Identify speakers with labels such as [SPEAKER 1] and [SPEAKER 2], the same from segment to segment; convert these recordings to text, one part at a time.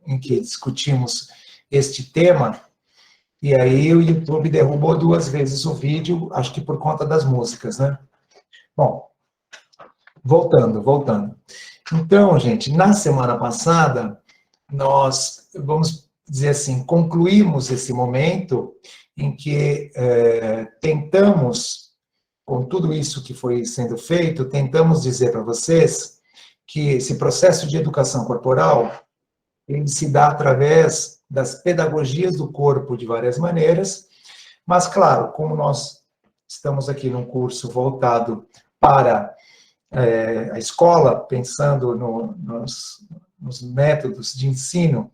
[SPEAKER 1] em que discutimos este tema, e aí o YouTube derrubou 2 vezes o vídeo, acho que por conta das músicas, né? Bom, voltando. Então, gente, na semana passada, nós, vamos dizer assim, concluímos esse momento em que tentamos, com tudo isso que foi sendo feito, tentamos dizer para vocês que esse processo de educação corporal, ele se dá através das pedagogias do corpo de várias maneiras, mas, claro, como nós estamos aqui num curso voltado para a escola, pensando nos métodos de ensino,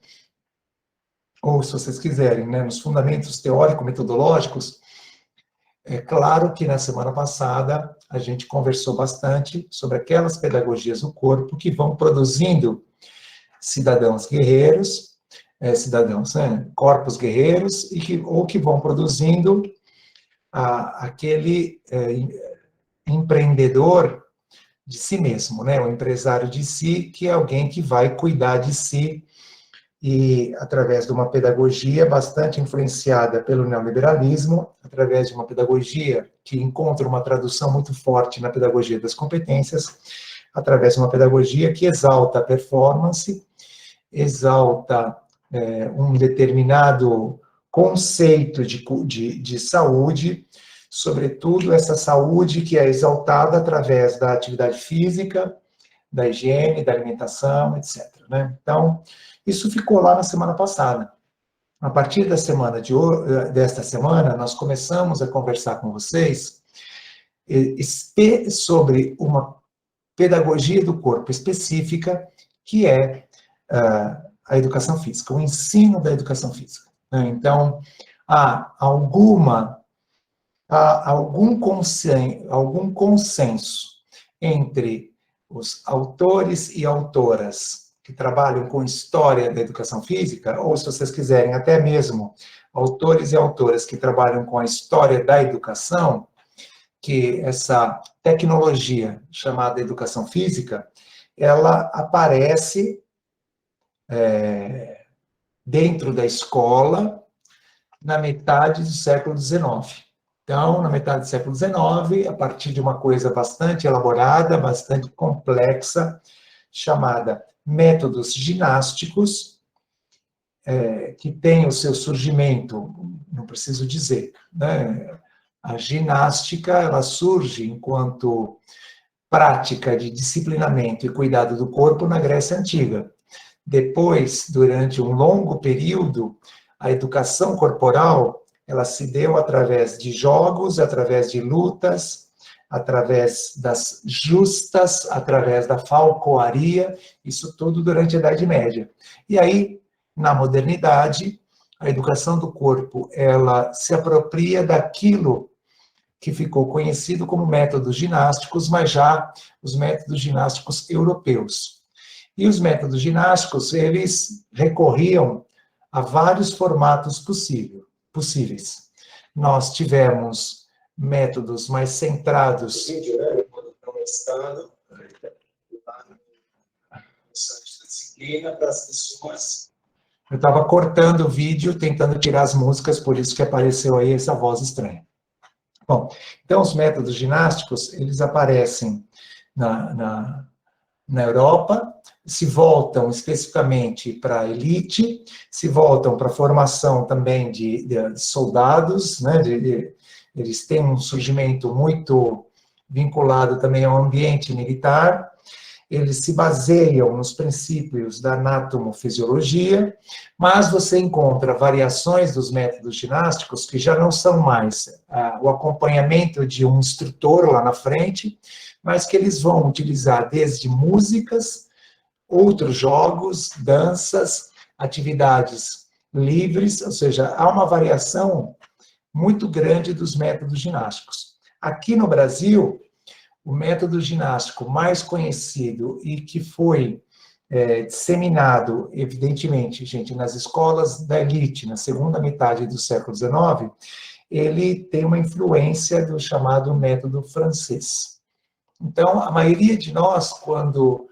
[SPEAKER 1] ou, se vocês quiserem, né, nos fundamentos teórico-metodológicos, é claro que na semana passada a gente conversou bastante sobre aquelas pedagogias do corpo que vão produzindo cidadãos guerreiros, corpos guerreiros, ou que vão produzindo aquele empreendedor de si mesmo, né? O empresário de si, que é alguém que vai cuidar de si, e através de uma pedagogia bastante influenciada pelo neoliberalismo, através de uma pedagogia que encontra uma tradução muito forte na pedagogia das competências, através de uma pedagogia que exalta a performance, exalta um determinado conceito de saúde, sobretudo essa saúde que é exaltada através da atividade física, da higiene, da alimentação, etc. Né? Então, isso ficou lá na semana passada. A partir desta semana, nós começamos a conversar com vocês sobre uma pedagogia do corpo específica, que é a educação física, o ensino da educação física. Né? Então, há algum consenso entre os autores e autoras que trabalham com história da educação física, ou, se vocês quiserem, até mesmo autores e autoras que trabalham com a história da educação, que essa tecnologia chamada educação física, ela aparece dentro da escola na metade do século XIX. Então, na metade do século XIX, a partir de uma coisa bastante elaborada, bastante complexa, chamada métodos ginásticos, que tem o seu surgimento, não preciso dizer, né? A ginástica, ela surge enquanto prática de disciplinamento e cuidado do corpo na Grécia Antiga. Depois, durante um longo período, a educação corporal, ela se deu através de jogos, através de lutas, através das justas, através da falcoaria, isso tudo durante a Idade Média. E aí, na modernidade, a educação do corpo, ela se apropria daquilo que ficou conhecido como métodos ginásticos, mas já os métodos ginásticos europeus. E os métodos ginásticos, eles recorriam a vários formatos possíveis. Nós tivemos métodos mais centrados... Eu estava cortando o vídeo, tentando tirar as músicas, por isso que apareceu aí essa voz estranha. Bom, então os métodos ginásticos, eles aparecem na Europa, se voltam especificamente para a elite, se voltam para a formação também de soldados, né? Eles têm um surgimento muito vinculado também ao ambiente militar, eles se baseiam nos princípios da anatomofisiologia, mas você encontra variações dos métodos ginásticos que já não são mais o acompanhamento de um instrutor lá na frente, mas que eles vão utilizar desde músicas, outros jogos, danças, atividades livres, ou seja, há uma variação muito grande dos métodos ginásticos. Aqui no Brasil, o método ginástico mais conhecido e que foi disseminado, evidentemente, gente, nas escolas da elite, na segunda metade do século XIX, ele tem uma influência do chamado método francês. Então, a maioria de nós, quando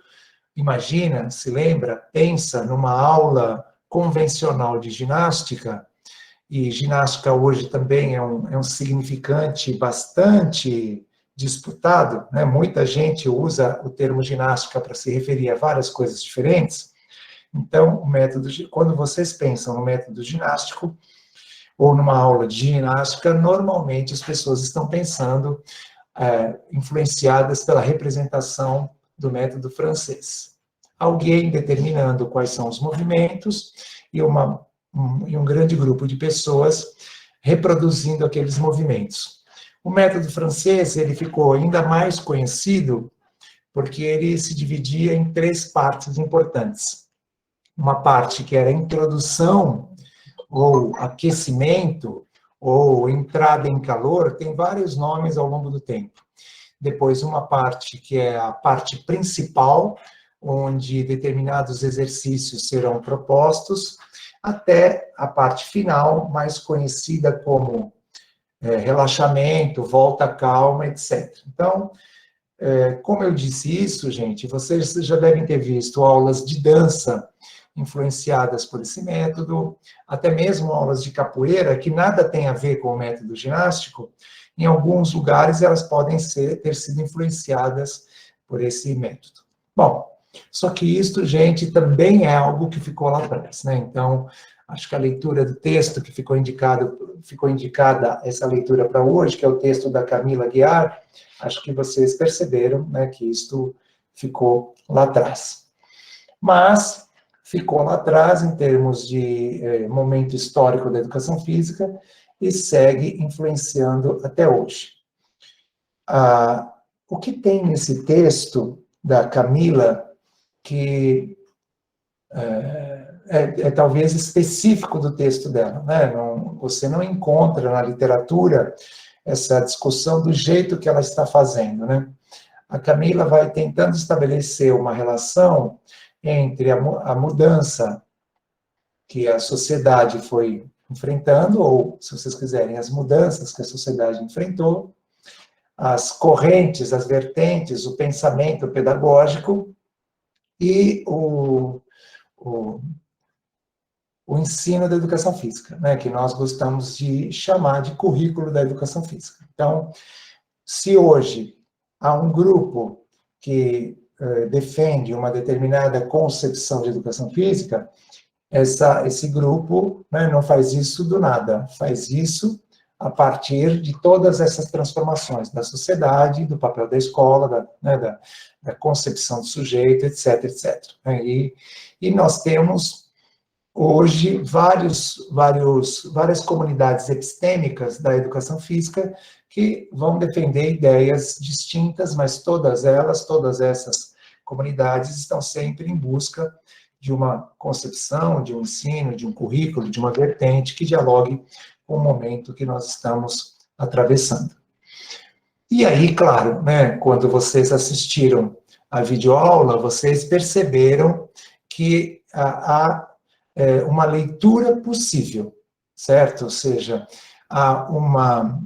[SPEAKER 1] imagina, se lembra, pensa numa aula convencional de ginástica, e ginástica hoje também é um significante bastante disputado, né? Muita gente usa o termo ginástica para se referir a várias coisas diferentes. Então, quando vocês pensam no método ginástico, ou numa aula de ginástica, normalmente as pessoas estão pensando influenciadas pela representação do método francês. Alguém determinando quais são os movimentos e um grande grupo de pessoas reproduzindo aqueles movimentos. O método francês ele ficou ainda mais conhecido porque ele se dividia em 3 partes importantes. Uma parte que era a introdução ou aquecimento, ou entrada em calor, tem vários nomes ao longo do tempo. Depois, uma parte que é a parte principal, onde determinados exercícios serão propostos, até a parte final, mais conhecida como relaxamento, volta calma, etc. Então, como eu disse isso, gente, vocês já devem ter visto aulas de dança influenciadas por esse método, até mesmo aulas de capoeira, que nada tem a ver com o método ginástico, em alguns lugares elas podem ter sido influenciadas por esse método. Bom, só que isto, gente, também é algo que ficou lá atrás, né? Então, acho que a leitura do texto que ficou indicada essa leitura para hoje, que é o texto da Camila Guiar, acho que vocês perceberam, né, que isto ficou lá atrás. Mas ficou lá atrás em termos de momento histórico da educação física e segue influenciando até hoje. O que tem nesse texto da Camila que talvez específico do texto dela, né? Você não encontra na literatura essa discussão do jeito que ela está fazendo, né? A Camila vai tentando estabelecer uma relação entre a mudança que a sociedade foi enfrentando, ou, se vocês quiserem, as mudanças que a sociedade enfrentou, as correntes, as vertentes, o pensamento pedagógico e o ensino da educação física, né, que nós gostamos de chamar de currículo da educação física. Então, se hoje há um grupo que defende uma determinada concepção de educação física, esse grupo, né, não faz isso do nada, faz isso a partir de todas essas transformações da sociedade, do papel da escola, da concepção do sujeito, etc, etc. E nós temos hoje várias comunidades epistêmicas da educação física que vão defender ideias distintas, mas todas essas comunidades estão sempre em busca de uma concepção, de um ensino, de um currículo, de uma vertente que dialogue com o momento que nós estamos atravessando. E aí, claro, né, quando vocês assistiram a videoaula, vocês perceberam que há uma leitura possível, certo? Ou seja, há uma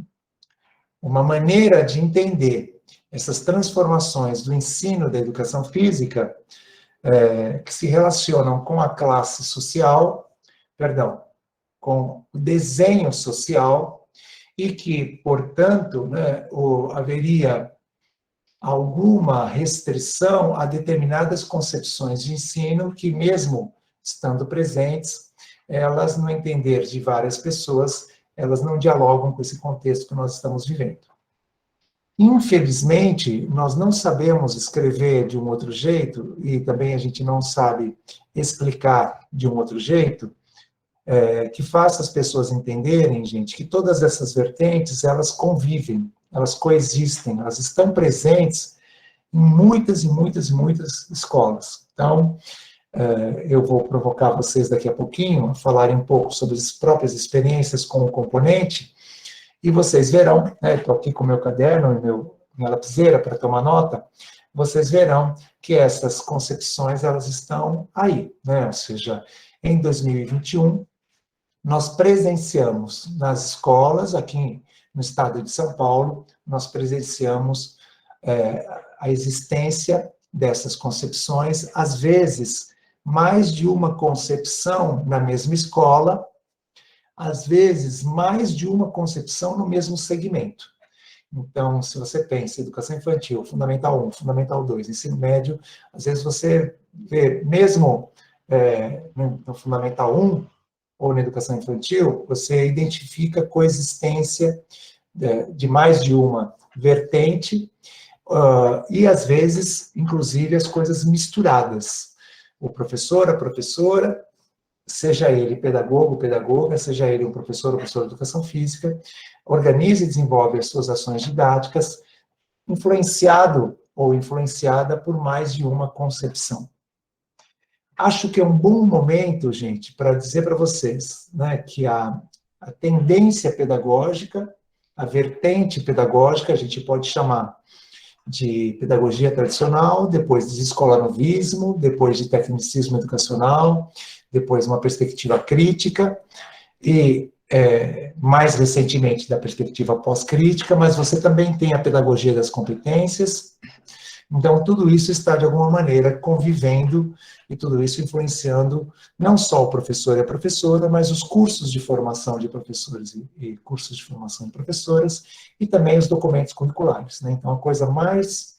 [SPEAKER 1] maneira de entender essas transformações do ensino da educação física que se relacionam com a classe social, com o desenho social, e que, portanto, né, haveria alguma restrição a determinadas concepções de ensino que, mesmo estando presentes, elas, no entender de várias pessoas, elas não dialogam com esse contexto que nós estamos vivendo. Infelizmente, nós não sabemos escrever de um outro jeito, e também a gente não sabe explicar de um outro jeito, que faça as pessoas entenderem, gente, que todas essas vertentes, elas convivem, elas coexistem, elas estão presentes em muitas e muitas e muitas escolas. Então, eu vou provocar vocês daqui a pouquinho a falarem um pouco sobre as próprias experiências com o componente, e vocês verão, estou aqui com o meu caderno e minha lapiseira para tomar nota, vocês verão que essas concepções, elas estão aí, né? Ou seja, em 2021, nós presenciamos nas escolas, aqui no estado de São Paulo, nós presenciamos a existência dessas concepções, às vezes, mais de uma concepção na mesma escola, às vezes, mais de uma concepção no mesmo segmento. Então, se você pensa em educação infantil, Fundamental 1, Fundamental 2, ensino médio, às vezes você vê, mesmo no Fundamental 1, ou na educação infantil, você identifica coexistência de mais de uma vertente, e às vezes, inclusive, as coisas misturadas. O professor, a professora, seja ele pedagogo, pedagoga, seja ele um professor ou professora de educação física, organiza e desenvolve as suas ações didáticas, influenciado ou influenciada por mais de uma concepção. Acho que é um bom momento, gente, para dizer para vocês, né, que a tendência pedagógica, a vertente pedagógica, a gente pode chamar de pedagogia tradicional, depois desescolanovismo, depois de tecnicismo educacional, depois uma perspectiva crítica, e mais recentemente da perspectiva pós-crítica, mas você também tem a pedagogia das competências. Então, tudo isso está, de alguma maneira, convivendo e tudo isso influenciando não só o professor e a professora, mas os cursos de formação de professores e cursos de formação de professoras e também os documentos curriculares, né? Então, a coisa mais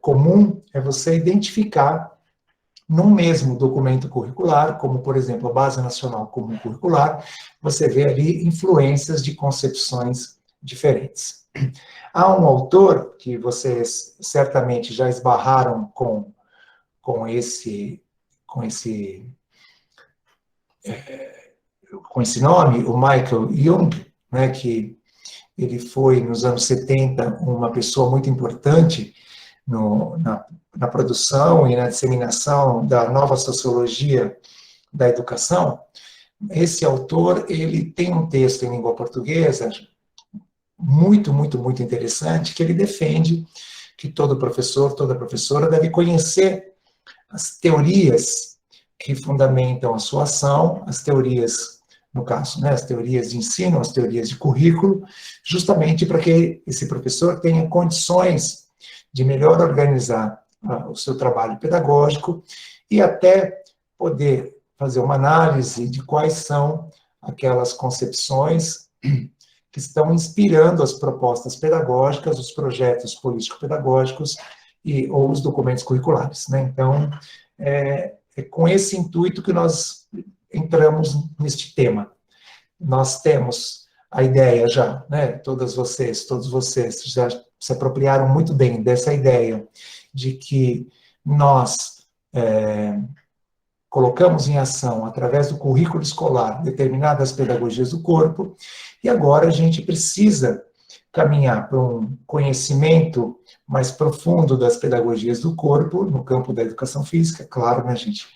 [SPEAKER 1] comum é você identificar num mesmo documento curricular, como, por exemplo, a Base Nacional Comum Curricular, você vê ali influências de concepções diferentes. Há um autor que vocês certamente já esbarraram com esse nome, o Michael Jung, né, que ele foi, nos anos 70, uma pessoa muito importante na produção e na disseminação da nova sociologia da educação. Esse autor, ele tem um texto em língua portuguesa muito, muito, muito interessante, que ele defende que todo professor, toda professora deve conhecer as teorias que fundamentam a sua ação, as teorias, no caso, né, as teorias de ensino, as teorias de currículo, justamente para que esse professor tenha condições de melhor organizar o seu trabalho pedagógico e até poder fazer uma análise de quais são aquelas concepções que estão inspirando as propostas pedagógicas, os projetos político-pedagógicos ou os documentos curriculares, né? Então, é com esse intuito que nós entramos neste tema. Nós temos a ideia já, né? Todos vocês já se apropriaram muito bem dessa ideia de que nós colocamos em ação, através do currículo escolar, determinadas pedagogias do corpo, e agora a gente precisa caminhar para um conhecimento mais profundo das pedagogias do corpo, no campo da educação física, claro, né, gente?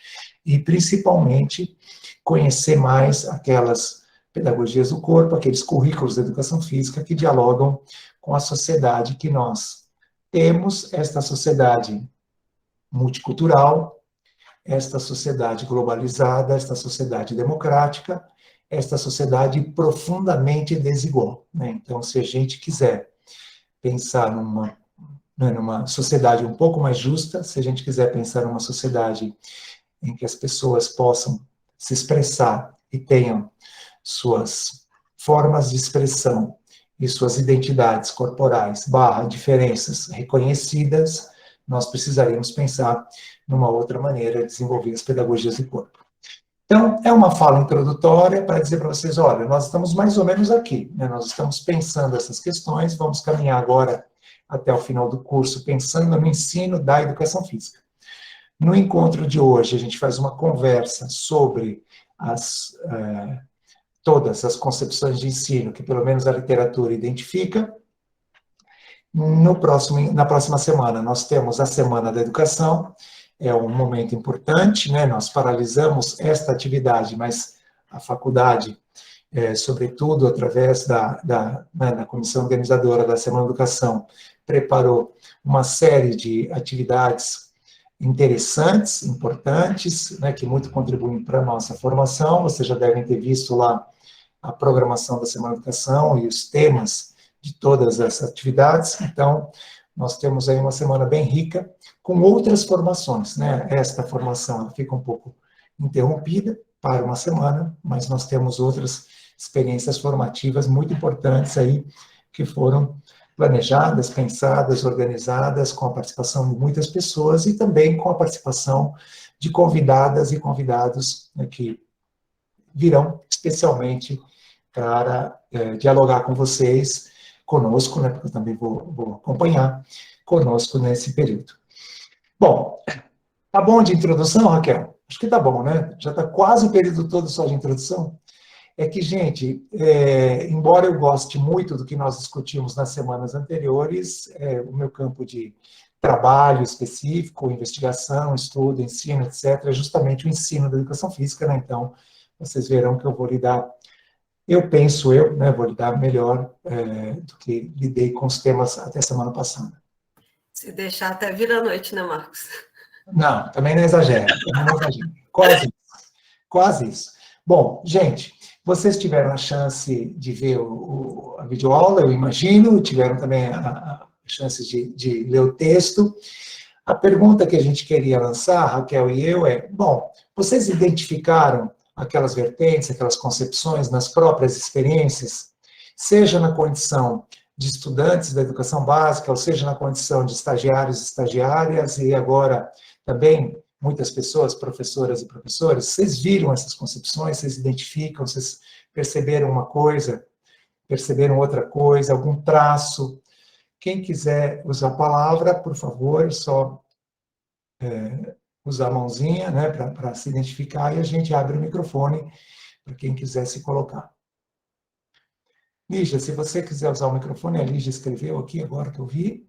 [SPEAKER 1] E, principalmente, conhecer mais aquelas pedagogias do corpo, aqueles currículos da educação física que dialogam com a sociedade que nós temos, esta sociedade multicultural, esta sociedade globalizada, esta sociedade democrática, esta sociedade profundamente desigual, né? Então, se a gente quiser pensar numa sociedade um pouco mais justa, se a gente quiser pensar numa sociedade em que as pessoas possam se expressar e tenham suas formas de expressão e suas identidades corporais, diferenças reconhecidas, nós precisaríamos pensar numa outra maneira de desenvolver as pedagogias do corpo. Então, é uma fala introdutória para dizer para vocês, olha, nós estamos mais ou menos aqui, né? Nós estamos pensando essas questões, vamos caminhar agora até o final do curso, pensando no ensino da educação física. No encontro de hoje, a gente faz uma conversa sobre todas as concepções de ensino que, pelo menos, a literatura identifica. Na próxima semana, nós temos a Semana da Educação, é um momento importante, né? Nós paralisamos esta atividade, mas a faculdade, sobretudo através da comissão organizadora da Semana da Educação, preparou uma série de atividades interessantes, importantes, né, que muito contribuem para a nossa formação. Vocês já devem ter visto lá a programação da Semana da Educação e os temas de todas essas atividades. Então, nós temos aí uma semana bem rica, com outras formações, né? Esta formação fica um pouco interrompida para uma semana, mas nós temos outras experiências formativas muito importantes aí, que foram planejadas, pensadas, organizadas, com a participação de muitas pessoas e também com a participação de convidadas e convidados, né, que virão especialmente para dialogar com vocês, conosco, né, porque eu também vou acompanhar conosco nesse período. Bom, tá bom de introdução, Raquel? Acho que tá bom, né? Já está quase o período todo só de introdução. É que, gente, embora eu goste muito do que nós discutimos nas semanas anteriores, o meu campo de trabalho específico, investigação, estudo, ensino, etc., é justamente o ensino da educação física, né? Então, vocês verão que eu vou lidar, né, vou lidar melhor do que lidei com os temas até semana passada.
[SPEAKER 2] Se deixar até vira a noite, né, Marcos?
[SPEAKER 1] Não, também não exagero, Quase isso, quase isso. Bom, gente, vocês tiveram a chance de ver a videoaula, eu imagino, tiveram também a chance de ler o texto. A pergunta que a gente queria lançar, Raquel e eu, bom, vocês identificaram aquelas vertentes, aquelas concepções nas próprias experiências, seja na condição de estudantes da educação básica, ou seja na condição de estagiários e estagiárias, e agora também muitas pessoas, professoras e professores, vocês viram essas concepções, vocês identificam, vocês perceberam uma coisa, perceberam outra coisa, algum traço? Quem quiser usar a palavra, por favor, só usar a mãozinha, né, para se identificar, e a gente abre o microfone para quem quiser se colocar. Lígia, se você quiser usar o microfone, a Lígia escreveu aqui, agora que eu vi.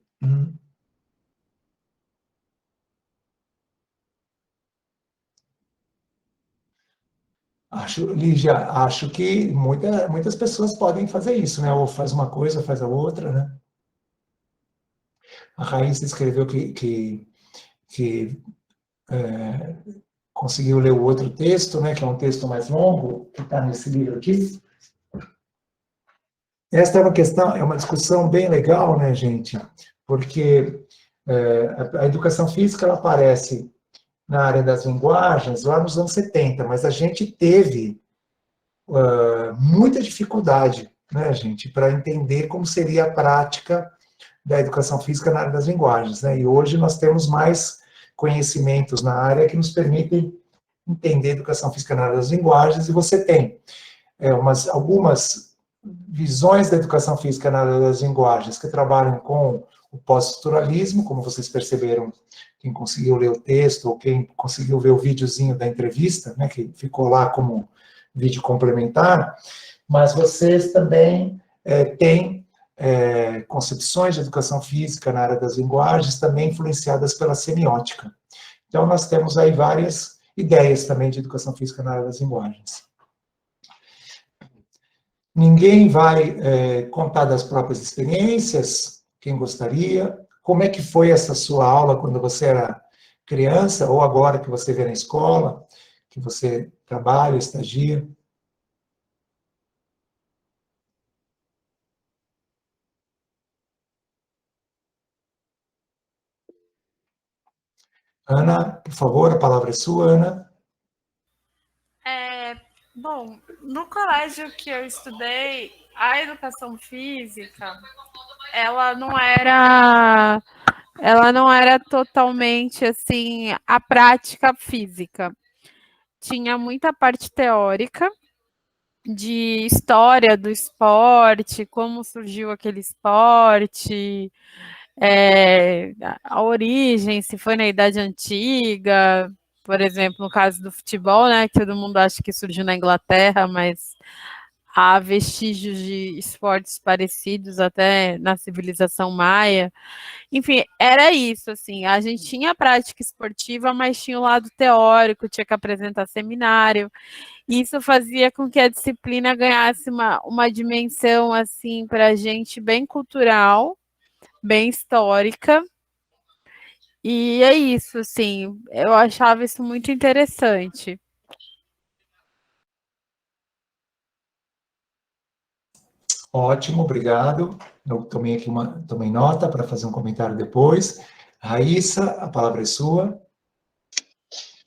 [SPEAKER 1] Lígia, acho que muitas pessoas podem fazer isso, né? Ou faz uma coisa, faz a outra, né? A Raíssa escreveu que conseguiu ler o outro texto, né? Que é um texto mais longo, que está nesse livro aqui. Esta é uma questão, é uma discussão bem legal, né, gente? Porque a educação física ela aparece na área das linguagens lá nos anos 70, mas a gente teve muita dificuldade, né, gente, para entender como seria a prática da educação física na área das linguagens, né? E hoje nós temos mais conhecimentos na área que nos permitem entender a educação física na área das linguagens, e você tem algumas visões da educação física na área das linguagens que trabalham com o pós-estruturalismo, como vocês perceberam, quem conseguiu ler o texto ou quem conseguiu ver o videozinho da entrevista, né, que ficou lá como vídeo complementar, mas vocês também têm concepções de educação física na área das linguagens também influenciadas pela semiótica. Então, nós temos aí várias ideias também de educação física na área das linguagens. Ninguém vai contar das próprias experiências? Quem gostaria? Como é que foi essa sua aula quando você era criança, ou agora que você vê na escola, que você trabalha, estagia? Ana, por favor, a palavra é sua, Ana.
[SPEAKER 3] Bom, no colégio que eu estudei, a educação física, ela não era totalmente assim a prática física. Tinha muita parte teórica de história do esporte, como surgiu aquele esporte, a origem, se foi na Idade Antiga, por exemplo, no caso do futebol, né, que todo mundo acha que surgiu na Inglaterra, mas há vestígios de esportes parecidos até na civilização maia. Enfim, era isso, assim, a gente tinha a prática esportiva, mas tinha o lado teórico, tinha que apresentar seminário, e isso fazia com que a disciplina ganhasse uma dimensão, assim, para a gente bem cultural, bem histórica, e é isso, assim, eu achava isso muito interessante.
[SPEAKER 1] Ótimo, obrigado. Eu tomei nota para fazer um comentário depois. Raíssa, a palavra é sua.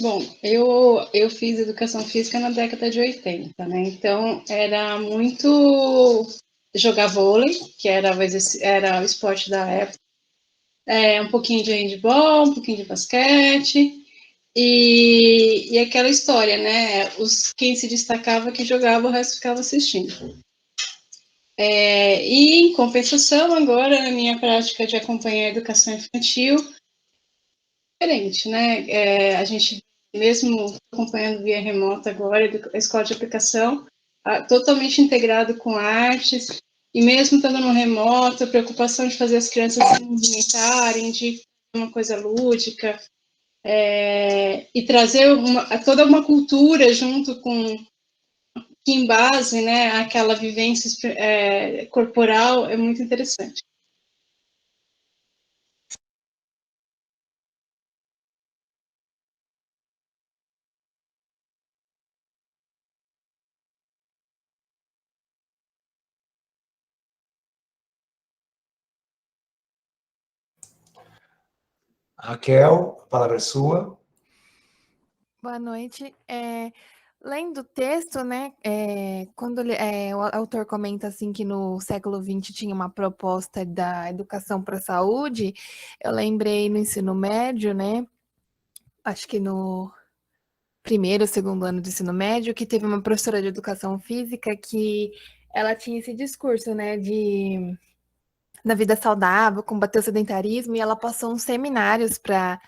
[SPEAKER 4] Bom, eu fiz educação física na década de 80, né? Então, era muito jogar vôlei, que era o esporte da época, um pouquinho de handball, um pouquinho de basquete, e aquela história, né? Quem se destacava que jogava, o resto ficava assistindo. E, em compensação, agora, na minha prática de acompanhar a educação infantil, diferente, né? A gente, mesmo acompanhando via remota agora, a escola de aplicação, totalmente integrado com artes, e mesmo estando no remoto, a preocupação de fazer as crianças se movimentarem, de uma coisa lúdica, e trazer toda uma cultura junto com que em base, né, aquela vivência corporal é muito interessante.
[SPEAKER 1] Raquel, a palavra é sua.
[SPEAKER 5] Boa noite. Lendo o texto, né, quando o autor comenta assim que no século XX tinha uma proposta da educação para a saúde, eu lembrei no ensino médio, né, acho que no primeiro, segundo ano do ensino médio, que teve uma professora de educação física que ela tinha esse discurso, né, da vida saudável, combater o sedentarismo, e ela passou uns seminários para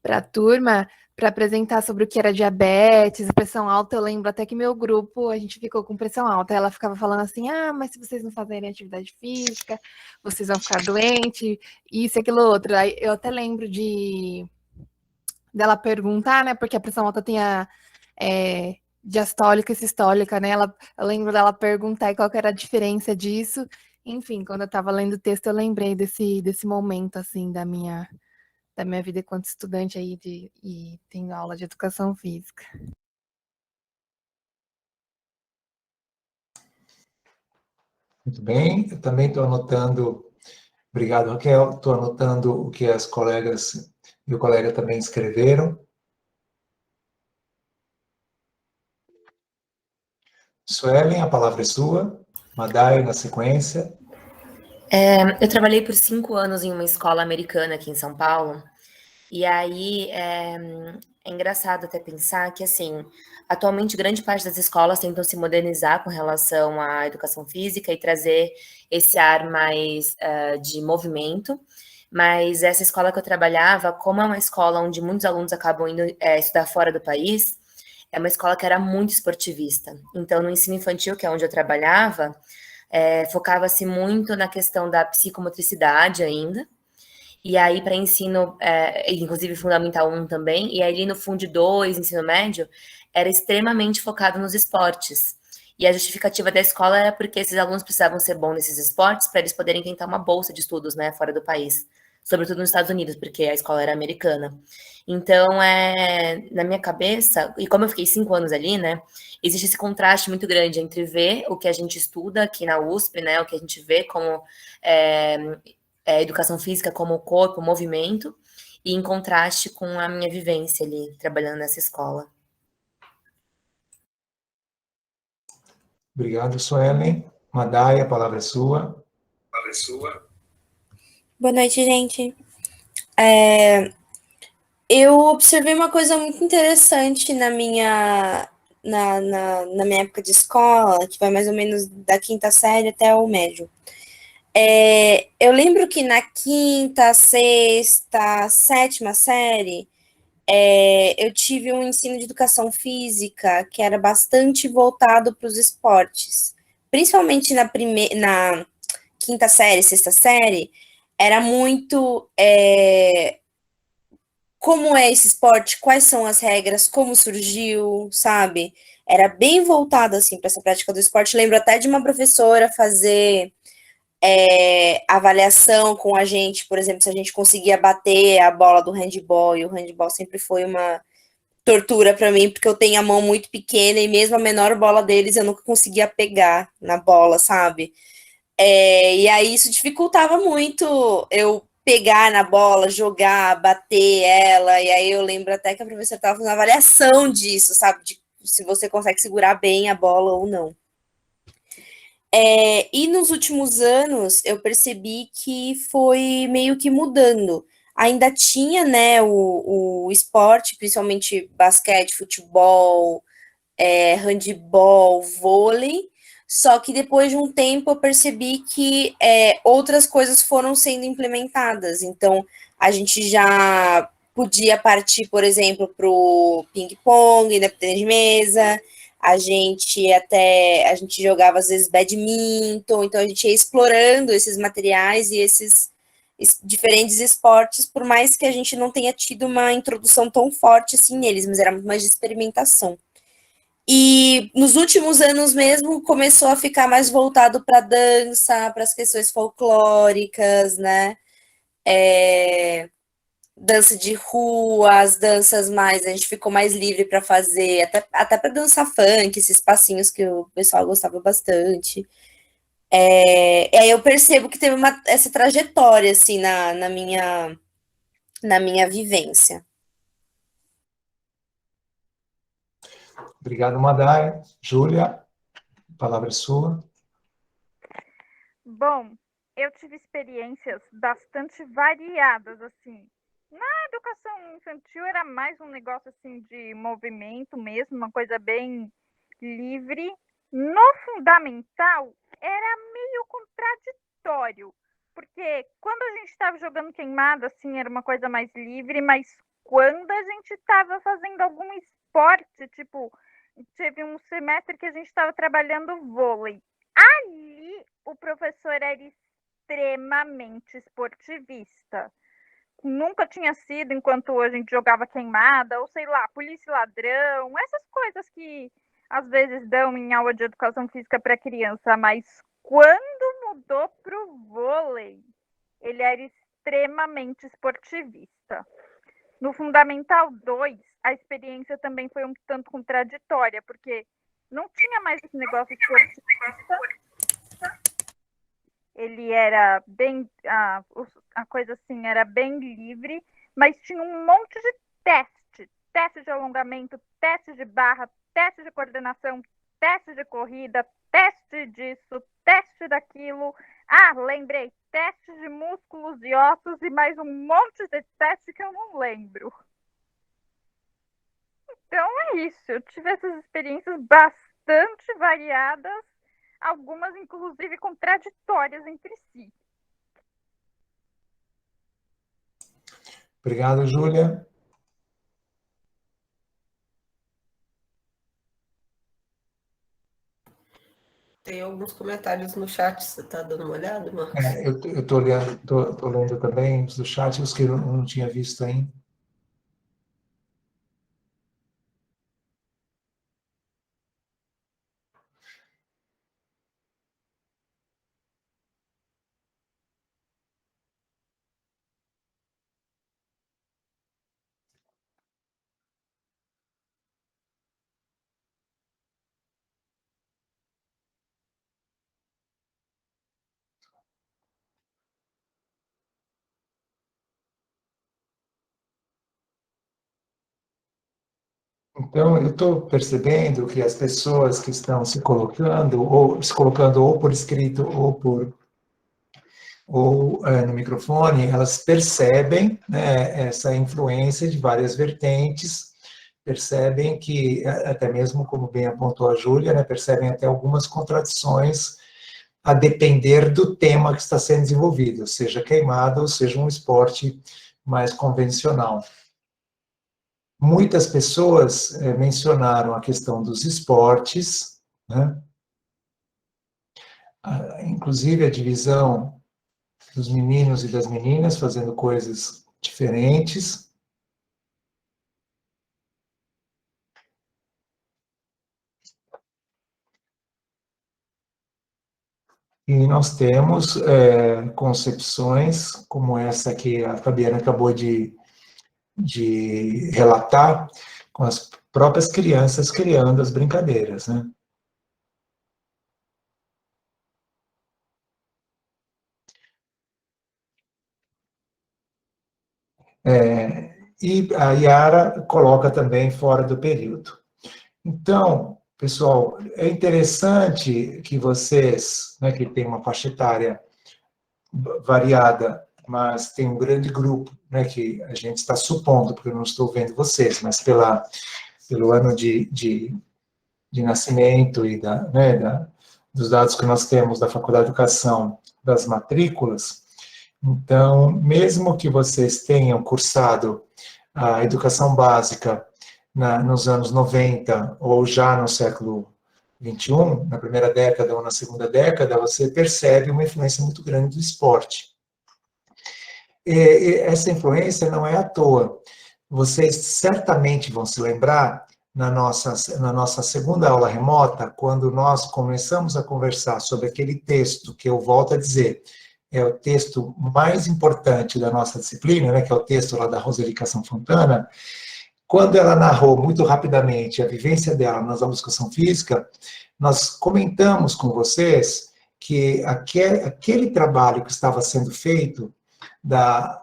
[SPEAKER 5] a turma para apresentar sobre o que era diabetes, pressão alta. Eu lembro até que meu grupo, a gente ficou com pressão alta. Ela ficava falando assim, mas se vocês não fazerem atividade física, vocês vão ficar doentes, isso, aquilo, outro. Aí eu até lembro dela perguntar, né, porque a pressão alta tem a diastólica e sistólica, né, eu lembro dela perguntar qual que era a diferença disso. Enfim, quando eu estava lendo o texto, eu lembrei desse momento, assim, da minha vida enquanto estudante aí e tenho aula de educação física.
[SPEAKER 1] Muito bem, eu também estou anotando, obrigado, Raquel, estou anotando o que as colegas e o colega também escreveram. Suelen, a palavra é sua. Madai, na sequência.
[SPEAKER 6] Eu trabalhei por 5 anos em uma escola americana aqui em São Paulo, e aí é engraçado até pensar que, assim, atualmente grande parte das escolas tentam se modernizar com relação à educação física e trazer esse ar mais de movimento, mas essa escola que eu trabalhava, como é uma escola onde muitos alunos acabam indo estudar fora do país, é uma escola que era muito esportivista. Então, no ensino infantil, que é onde eu trabalhava, focava-se muito na questão da psicomotricidade ainda, e aí para ensino, inclusive Fundamental 1 também, e aí no Fundo 2, ensino médio, era extremamente focado nos esportes. E a justificativa da escola era porque esses alunos precisavam ser bons nesses esportes para eles poderem tentar uma bolsa de estudos, né, fora do país, sobretudo nos Estados Unidos, porque a escola era americana. Então, na minha cabeça, e como eu fiquei 5 anos ali, né, existe esse contraste muito grande entre ver o que a gente estuda aqui na USP, né, o que a gente vê como educação física como corpo, movimento, e em contraste com a minha vivência ali, trabalhando nessa escola.
[SPEAKER 1] Obrigado, Suelen. Madai, a palavra é sua.
[SPEAKER 7] Boa noite, gente. Eu observei uma coisa muito interessante na minha época de escola, que vai mais ou menos da quinta série até o médio. Eu lembro que na quinta, sexta, sétima série, eu tive um ensino de educação física que era bastante voltado para os esportes. Principalmente na quinta série, sexta série, era muito como é esse esporte, quais são as regras, como surgiu, sabe? Era bem voltado assim para essa prática do esporte. Lembro até de uma professora fazer avaliação com a gente, por exemplo, se a gente conseguia bater a bola do handball, e o handball sempre foi uma tortura para mim, porque eu tenho a mão muito pequena e mesmo a menor bola deles eu nunca conseguia pegar na bola, sabe? E aí isso dificultava muito eu pegar na bola, jogar, bater ela, e aí eu lembro até que a professora estava fazendo avaliação disso, sabe, de se você consegue segurar bem a bola ou não. E nos últimos anos eu percebi que foi meio que mudando. Ainda tinha, né, o esporte, principalmente basquete, futebol, handebol, vôlei, só que depois de um tempo eu percebi que outras coisas foram sendo implementadas. Então, a gente já podia partir, por exemplo, para o ping-pong, né, tênis de mesa, a gente jogava às vezes badminton, então a gente ia explorando esses materiais e esses diferentes esportes, por mais que a gente não tenha tido uma introdução tão forte assim neles, mas era muito mais de experimentação. E nos últimos anos mesmo começou a ficar mais voltado para dança, para as questões folclóricas, né? Dança de rua, as danças mais, a gente ficou mais livre para fazer, até para dançar funk, esses passinhos que o pessoal gostava bastante. E aí eu percebo que teve essa trajetória, assim, na minha vivência.
[SPEAKER 1] Obrigado, Madai. Júlia, a palavra é sua.
[SPEAKER 8] Bom, eu tive experiências bastante variadas, assim. Na educação infantil era mais um negócio, assim, de movimento mesmo, uma coisa bem livre. No fundamental, era meio contraditório, porque quando a gente estava jogando queimada, assim, era uma coisa mais livre, mas quando a gente estava fazendo algum esporte, tipo, teve um semestre que a gente estava trabalhando vôlei. Ali, o professor era extremamente esportivista. Nunca tinha sido enquanto a gente jogava queimada, ou sei lá, polícia e ladrão, essas coisas que às vezes dão em aula de educação física para criança, mas quando mudou para o vôlei, ele era extremamente esportivista. No Fundamental 2, a experiência também foi um tanto contraditória, porque não tinha mais esse negócio esportivista. Ele era bem, a coisa assim, era bem livre, mas tinha um monte de teste de alongamento, teste de barra, teste de coordenação, teste de corrida, teste disso, teste daquilo. Lembrei, teste de músculos e ossos e mais um monte de teste que eu não lembro. Então é isso, eu tive essas experiências bastante variadas, algumas inclusive contraditórias entre si.
[SPEAKER 1] Obrigado, Júlia.
[SPEAKER 2] Tem alguns comentários no chat, você está dando uma olhada, Marcos?
[SPEAKER 1] Eu estou lendo também do chat, os que eu não tinha visto ainda. Então, eu estou percebendo que as pessoas que estão se colocando ou por escrito ou no microfone, elas percebem, né, essa influência de várias vertentes, percebem que, até mesmo como bem apontou a Júlia, né, percebem até algumas contradições a depender do tema que está sendo desenvolvido, seja queimada ou seja um esporte mais convencional. Muitas pessoas mencionaram a questão dos esportes, né? Inclusive a divisão dos meninos e das meninas fazendo coisas diferentes. E nós temos concepções como essa que a Fabiana acabou de relatar, com as próprias crianças criando as brincadeiras, né? E a Yara coloca também fora do período. Então, pessoal, é interessante que vocês, né, que tem uma faixa etária variada, mas tem um grande grupo, né, que a gente está supondo, porque eu não estou vendo vocês, mas pelo ano de nascimento e dos dados que nós temos da Faculdade de Educação, das matrículas. Então, mesmo que vocês tenham cursado a educação básica nos anos 90 ou já no século 21, na primeira década ou na segunda década, você percebe uma influência muito grande do esporte. E essa influência não é à toa. Vocês certamente vão se lembrar, na nossa segunda aula remota, quando nós começamos a conversar sobre aquele texto que eu volto a dizer, é o texto mais importante da nossa disciplina, né, que é o texto lá da Roseli Cação Fontana, quando ela narrou muito rapidamente a vivência dela nas aulas de educação física, nós comentamos com vocês que aquele trabalho que estava sendo feito da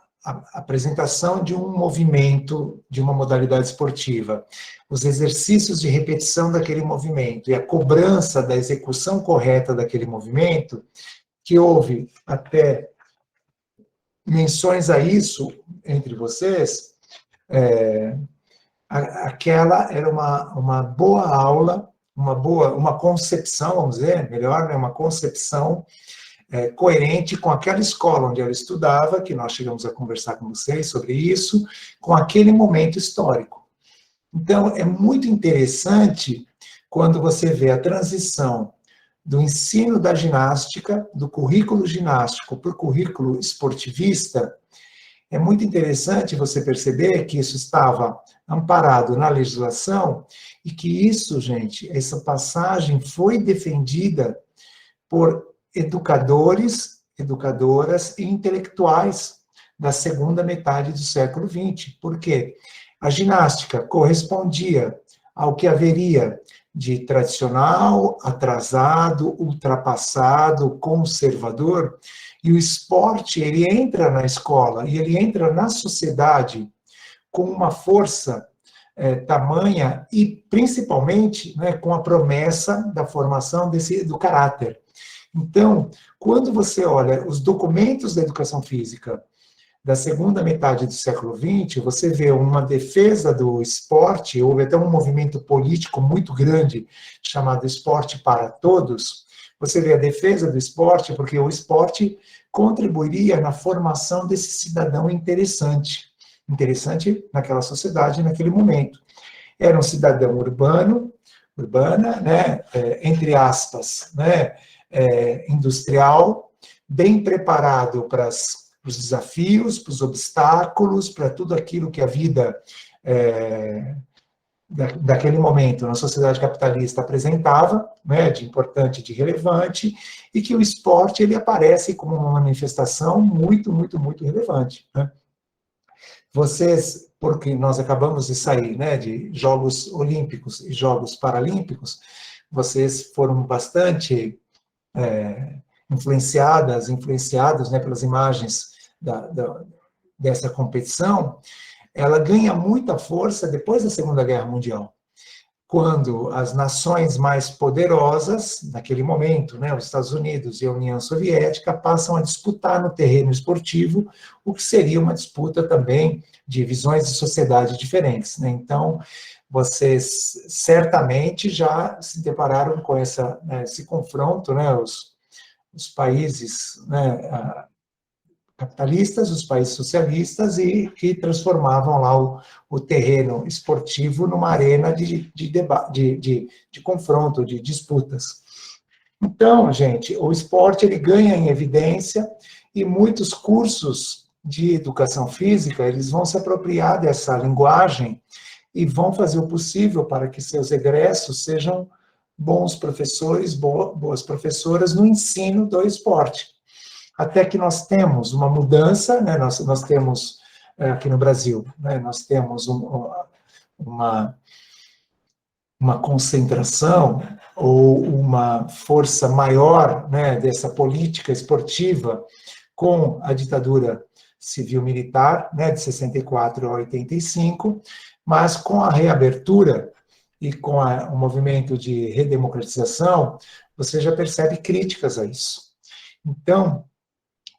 [SPEAKER 1] apresentação de um movimento, de uma modalidade esportiva, os exercícios de repetição daquele movimento e a cobrança da execução correta daquele movimento, que houve até menções a isso entre vocês, aquela era uma boa aula, uma concepção, vamos dizer, melhor, né, uma concepção coerente com aquela escola onde ela estudava, que nós chegamos a conversar com vocês sobre isso, com aquele momento histórico. Então, é muito interessante quando você vê a transição do ensino da ginástica, do currículo ginástico para o currículo esportivista. É muito interessante você perceber que isso estava amparado na legislação e que isso, gente, essa passagem foi defendida por educadores, educadoras e intelectuais da segunda metade do século XX. Por quê? A ginástica correspondia ao que haveria de tradicional, atrasado, ultrapassado, conservador, e o esporte, ele entra na escola e ele entra na sociedade com uma força tamanha e, principalmente, né, com a promessa da formação do caráter. Então, quando você olha os documentos da educação física da segunda metade do século XX, você vê uma defesa do esporte, houve até um movimento político muito grande chamado Esporte para Todos. Você vê a defesa do esporte, porque o esporte contribuiria na formação desse cidadão interessante naquela sociedade, naquele momento. Era um cidadão urbana, né, entre aspas, né, industrial, bem preparado para os desafios, para os obstáculos, para tudo aquilo que a vida daquele momento na sociedade capitalista apresentava, né, de importante, de relevante, e que o esporte ele aparece como uma manifestação muito, muito, muito relevante, né? Vocês, porque nós acabamos de sair, né, de Jogos Olímpicos e Jogos Paralímpicos, vocês foram bastante influenciados, né, pelas imagens dessa competição. Ela ganha muita força depois da Segunda Guerra Mundial, quando as nações mais poderosas, naquele momento, né, os Estados Unidos e a União Soviética, passam a disputar no terreno esportivo, o que seria uma disputa também de visões de sociedade diferentes, né? Então, vocês certamente já se depararam com esse confronto, né, os países, né, capitalistas, os países socialistas, e que transformavam lá o terreno esportivo numa arena de confronto, de disputas. Então, gente, o esporte ele ganha em evidência e muitos cursos de educação física, eles vão se apropriar dessa linguagem e vão fazer o possível para que seus egressos sejam bons professores, boas professoras no ensino do esporte. Até que nós temos uma mudança, né, nós temos, aqui no Brasil, né, nós temos uma concentração ou uma força maior, né, dessa política esportiva com a ditadura civil-militar, né, de 64 a 85, mas com a reabertura e com o movimento de redemocratização, você já percebe críticas a isso. Então,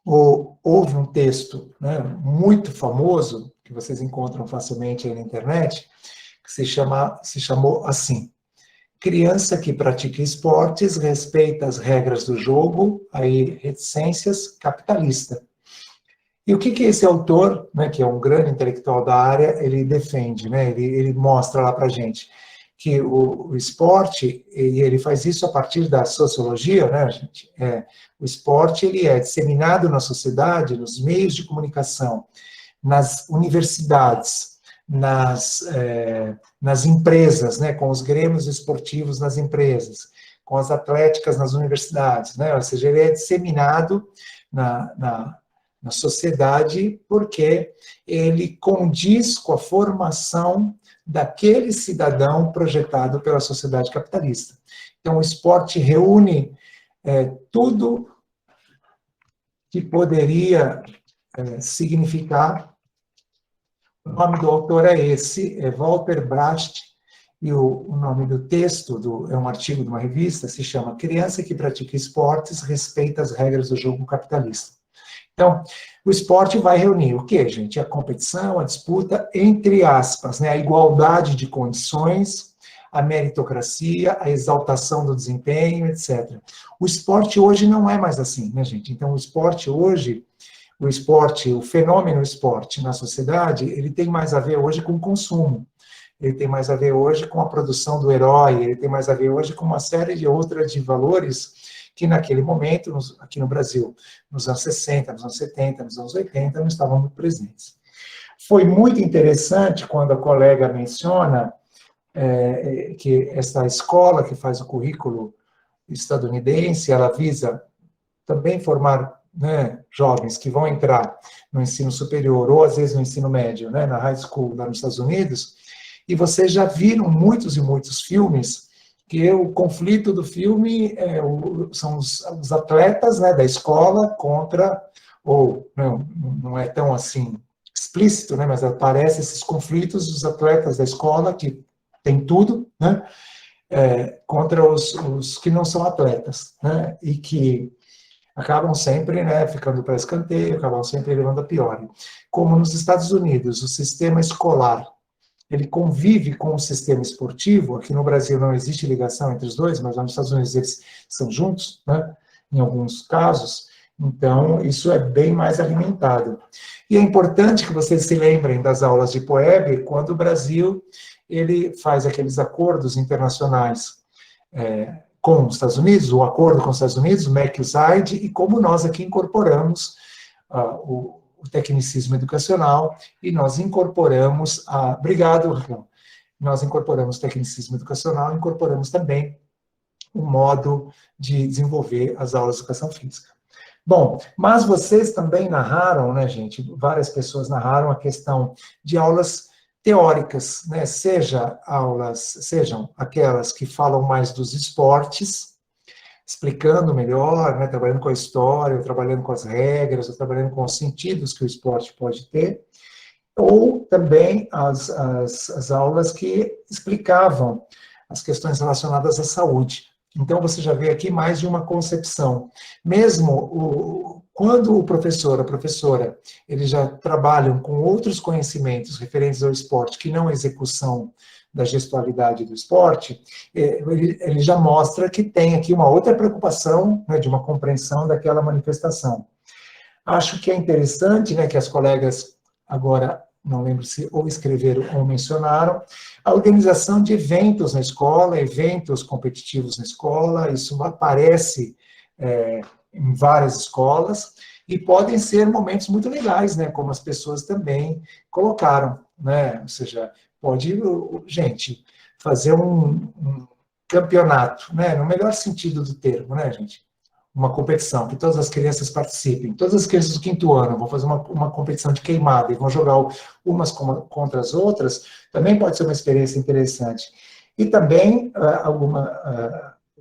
[SPEAKER 1] houve um texto, né, muito famoso, que vocês encontram facilmente aí na internet, que se chamou assim: criança que pratica esportes respeita as regras do jogo, aí reticências, capitalista. E o que esse autor, né, que é um grande intelectual da área, ele defende, né, ele mostra lá para gente que o esporte, e ele faz isso a partir da sociologia, né, gente? O esporte, ele é disseminado na sociedade, nos meios de comunicação, nas universidades, nas empresas, né, com os grêmios esportivos nas empresas, com as atléticas nas universidades, né, ou seja, ele é disseminado na sociedade porque ele condiz com a formação daquele cidadão projetado pela sociedade capitalista. Então, o esporte reúne tudo que poderia significar. O nome do autor é esse, é Walter Brast, e o nome do texto, é um artigo de uma revista, se chama Criança que pratica esportes respeita as regras do jogo capitalista. Então, o esporte vai reunir o quê, gente? A competição, a disputa, entre aspas, né? A igualdade de condições, a meritocracia, a exaltação do desempenho, etc. O esporte hoje não é mais assim, né, gente? Então, o esporte hoje, o fenômeno esporte na sociedade, ele tem mais a ver hoje com o consumo, ele tem mais a ver hoje com a produção do herói, ele tem mais a ver hoje com uma série de outras de valores que naquele momento, aqui no Brasil, nos anos 60, nos anos 70, nos anos 80, não estavam muito presentes. Foi muito interessante quando a colega menciona que essa escola que faz o currículo estadunidense, ela visa também formar, né, jovens que vão entrar no ensino superior, ou às vezes no ensino médio, né, na high school lá nos Estados Unidos, e vocês já viram muitos e muitos filmes que o conflito do filme são os atletas, né, da escola contra, ou não é tão assim explícito, né, mas aparecem esses conflitos dos atletas da escola, que tem tudo, né, contra os que não são atletas, né, e que acabam sempre, né, ficando para escanteio, acabam sempre levando a pior. Como nos Estados Unidos, o sistema escolar ele convive com o sistema esportivo. Aqui no Brasil não existe ligação entre os dois, mas lá nos Estados Unidos eles são juntos, né, em alguns casos, então isso é bem mais alimentado. E é importante que vocês se lembrem das aulas de POEB, quando o Brasil ele faz aqueles acordos internacionais com os Estados Unidos, o acordo com os Estados Unidos, o MEC-USAID, e como nós aqui incorporamos o tecnicismo educacional, e nós incorporamos obrigado, Raquel. Nós incorporamos o tecnicismo educacional, incorporamos também o modo de desenvolver as aulas de educação física. Bom, mas vocês também narraram, né, gente, várias pessoas narraram a questão de aulas teóricas, né, sejam aquelas que falam mais dos esportes, explicando melhor, né, trabalhando com a história, trabalhando com as regras, trabalhando com os sentidos que o esporte pode ter, ou também as aulas que explicavam as questões relacionadas à saúde. Então, você já vê aqui mais de uma concepção. Mesmo quando o professor, a professora, eles já trabalham com outros conhecimentos referentes ao esporte, que não a execução da gestualidade do esporte, ele já mostra que tem aqui uma outra preocupação, né, de uma compreensão daquela manifestação. Acho que é interessante, né, que as colegas agora, não lembro se ou escreveram ou mencionaram, a organização de eventos na escola, eventos competitivos na escola, isso aparece em várias escolas, e podem ser momentos muito legais, né, como as pessoas também colocaram, né, ou seja, pode, gente, fazer um campeonato, né, no melhor sentido do termo, né, gente, uma competição, que todas as crianças participem, todas as crianças do 5º ano vão fazer uma competição de queimada e vão jogar umas contra as outras, também pode ser uma experiência interessante. E também,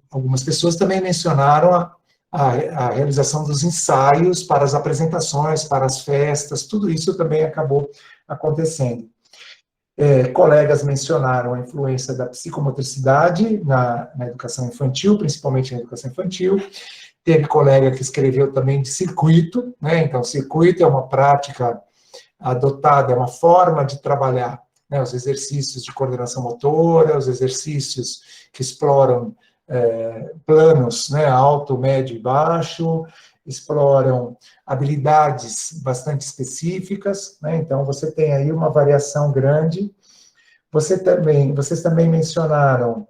[SPEAKER 1] algumas pessoas também mencionaram a realização dos ensaios para as apresentações, para as festas, tudo isso também acabou acontecendo. Colegas mencionaram a influência da psicomotricidade na educação infantil, principalmente na educação infantil. Teve colega que escreveu também de circuito, né? Então, circuito é uma prática adotada, é uma forma de trabalhar, né? Os exercícios de coordenação motora, os exercícios que exploram planos, né? Alto, médio e baixo, exploram habilidades bastante específicas, né? Então, você tem aí uma variação grande. Vocês também mencionaram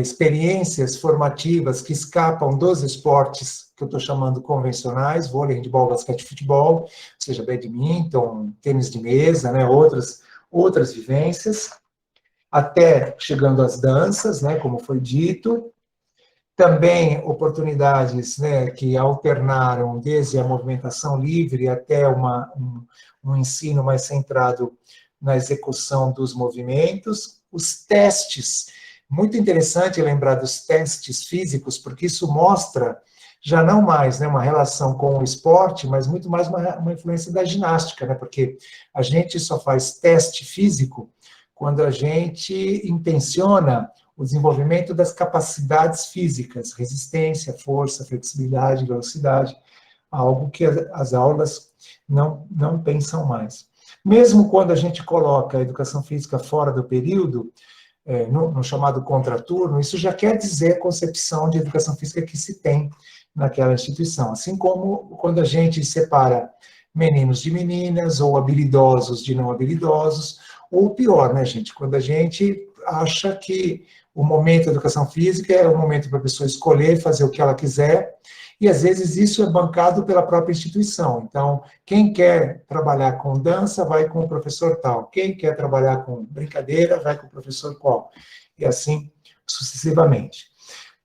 [SPEAKER 1] experiências formativas que escapam dos esportes que eu estou chamando convencionais, vôlei, handebol, basquete, futebol, ou seja, badminton, tênis de mesa, né? Outras vivências, até chegando às danças, né? Como foi dito. Também oportunidades, né, que alternaram desde a movimentação livre até um ensino mais centrado na execução dos movimentos. Os testes, muito interessante lembrar dos testes físicos, porque isso mostra já não mais, né, uma relação com o esporte, mas muito mais uma influência da ginástica, né, porque a gente só faz teste físico quando a gente intenciona o desenvolvimento das capacidades físicas, resistência, força, flexibilidade, velocidade, algo que as aulas não pensam mais. Mesmo quando a gente coloca a educação física fora do período, no chamado contraturno, isso já quer dizer a concepção de educação física que se tem naquela instituição. Assim como quando a gente separa meninos de meninas, ou habilidosos de não habilidosos, ou pior, né, gente, quando a gente acha que o momento da educação física é o momento para a pessoa escolher, fazer o que ela quiser, e às vezes isso é bancado pela própria instituição. Então, quem quer trabalhar com dança, vai com o professor tal. Quem quer trabalhar com brincadeira, vai com o professor qual. E assim sucessivamente.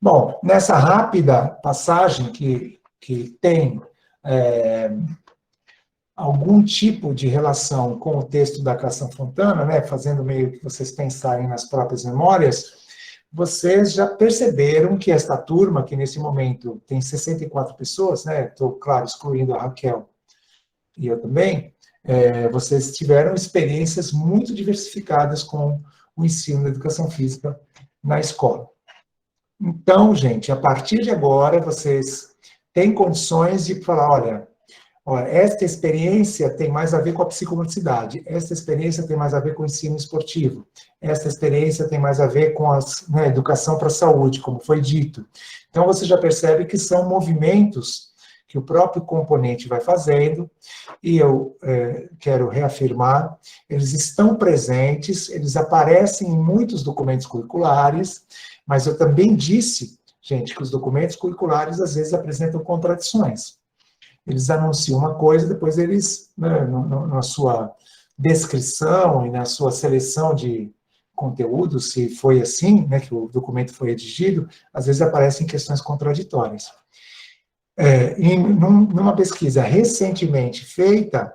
[SPEAKER 1] Bom, nessa rápida passagem que tem algum tipo de relação com o texto da Cação Fontana, né, fazendo meio que vocês pensarem nas próprias memórias, vocês já perceberam que esta turma, que nesse momento tem 64 pessoas, né, estou, claro, excluindo a Raquel e eu também, vocês tiveram experiências muito diversificadas com o ensino da educação física na escola. Então, gente, a partir de agora, vocês têm condições de falar, olha, esta experiência tem mais a ver com a psicomotricidade, esta experiência tem mais a ver com o ensino esportivo, esta experiência tem mais a ver com a educação para a saúde, como foi dito. Então, você já percebe que são movimentos que o próprio componente vai fazendo, e eu quero reafirmar, eles estão presentes, eles aparecem em muitos documentos curriculares, mas eu também disse, gente, que os documentos curriculares às vezes apresentam contradições. Eles anunciam uma coisa, depois eles, né, na sua descrição e na sua seleção de conteúdo, se foi assim, né, que o documento foi redigido, às vezes aparecem questões contraditórias. Numa pesquisa recentemente feita,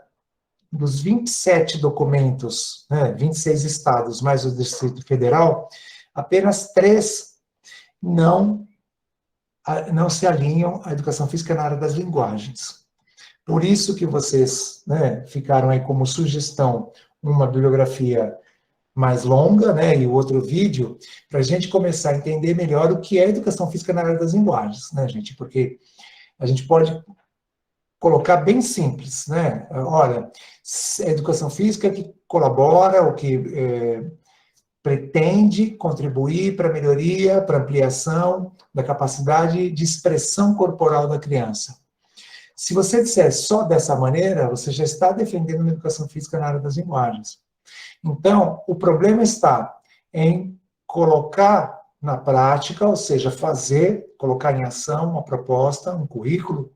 [SPEAKER 1] dos 27 documentos, né, 26 estados, mais o Distrito Federal, apenas 3 não se alinham à educação física na área das linguagens. Por isso que vocês, né, ficaram aí como sugestão uma bibliografia mais longa, né, e outro vídeo, para a gente começar a entender melhor o que é educação física na área das linguagens, né, gente? Porque a gente pode colocar bem simples, né? Olha, educação física que colabora, ou que pretende contribuir para a melhoria, para a ampliação da capacidade de expressão corporal da criança. Se você disser só dessa maneira, você já está defendendo uma educação física na área das linguagens. Então, o problema está em colocar na prática, ou seja, colocar em ação uma proposta, um currículo,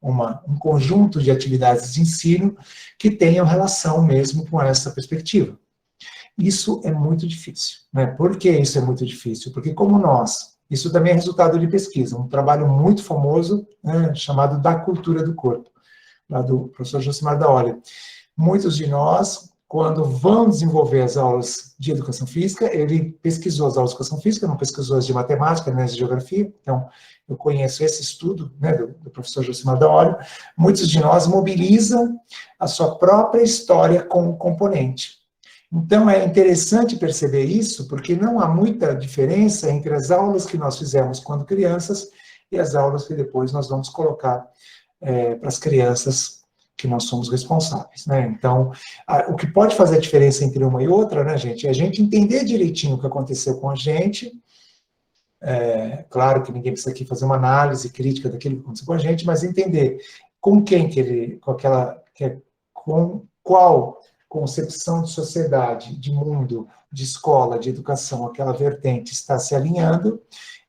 [SPEAKER 1] um conjunto de atividades de ensino que tenham relação mesmo com essa perspectiva. Isso é muito difícil, né? Por que isso é muito difícil? Porque isso também é resultado de pesquisa, um trabalho muito famoso, né, chamado Da Cultura do Corpo, lá do professor Josimar Daolio. Muitos de nós, quando vão desenvolver as aulas de educação física, ele pesquisou as aulas de educação física, não pesquisou as de matemática, nem as de geografia, então eu conheço esse estudo, né, do professor Josimar Daório. Muitos de nós mobilizam a sua própria história com o componente. Então é interessante perceber isso, porque não há muita diferença entre as aulas que nós fizemos quando crianças e as aulas que depois nós vamos colocar para as crianças que nós somos responsáveis, né? Então, o que pode fazer a diferença entre uma e outra, né, gente, é a gente entender direitinho o que aconteceu com a gente. Claro que ninguém precisa aqui fazer uma análise crítica daquilo que aconteceu com a gente, mas entender com quem que ele, com qual concepção de sociedade, de mundo, de escola, de educação, aquela vertente está se alinhando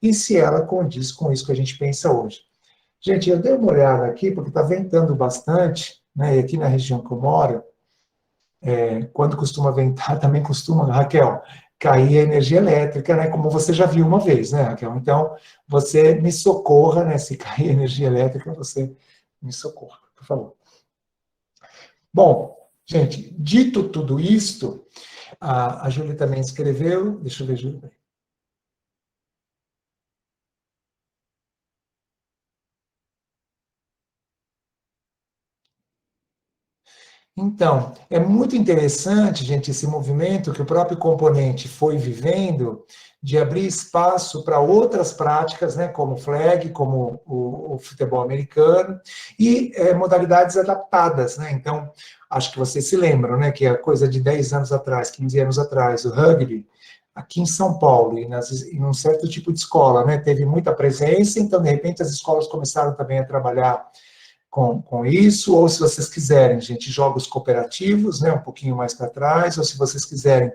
[SPEAKER 1] e se ela condiz com isso que a gente pensa hoje. Gente, eu dei uma olhada aqui, porque está ventando bastante, né, e aqui na região que eu moro, quando costuma ventar, também costuma, Raquel, cair a energia elétrica, né, como você já viu uma vez, né, Raquel? Então, você me socorra, né, se cair a energia elétrica, você me socorra, por favor. Bom, gente, dito tudo isto, a Júlia também escreveu, deixa eu ver, Júlia. Então, é muito interessante, gente, esse movimento que o próprio componente foi vivendo, de abrir espaço para outras práticas, né, como o flag, como o futebol americano, e modalidades adaptadas, né? Então, acho que vocês se lembram, né, que a coisa de 10 anos atrás, 15 anos atrás, o rugby, aqui em São Paulo, e em um certo tipo de escola, né, teve muita presença, então, de repente, as escolas começaram também a trabalhar com isso, ou se vocês quiserem, gente, jogos cooperativos, né, um pouquinho mais para trás, ou se vocês quiserem,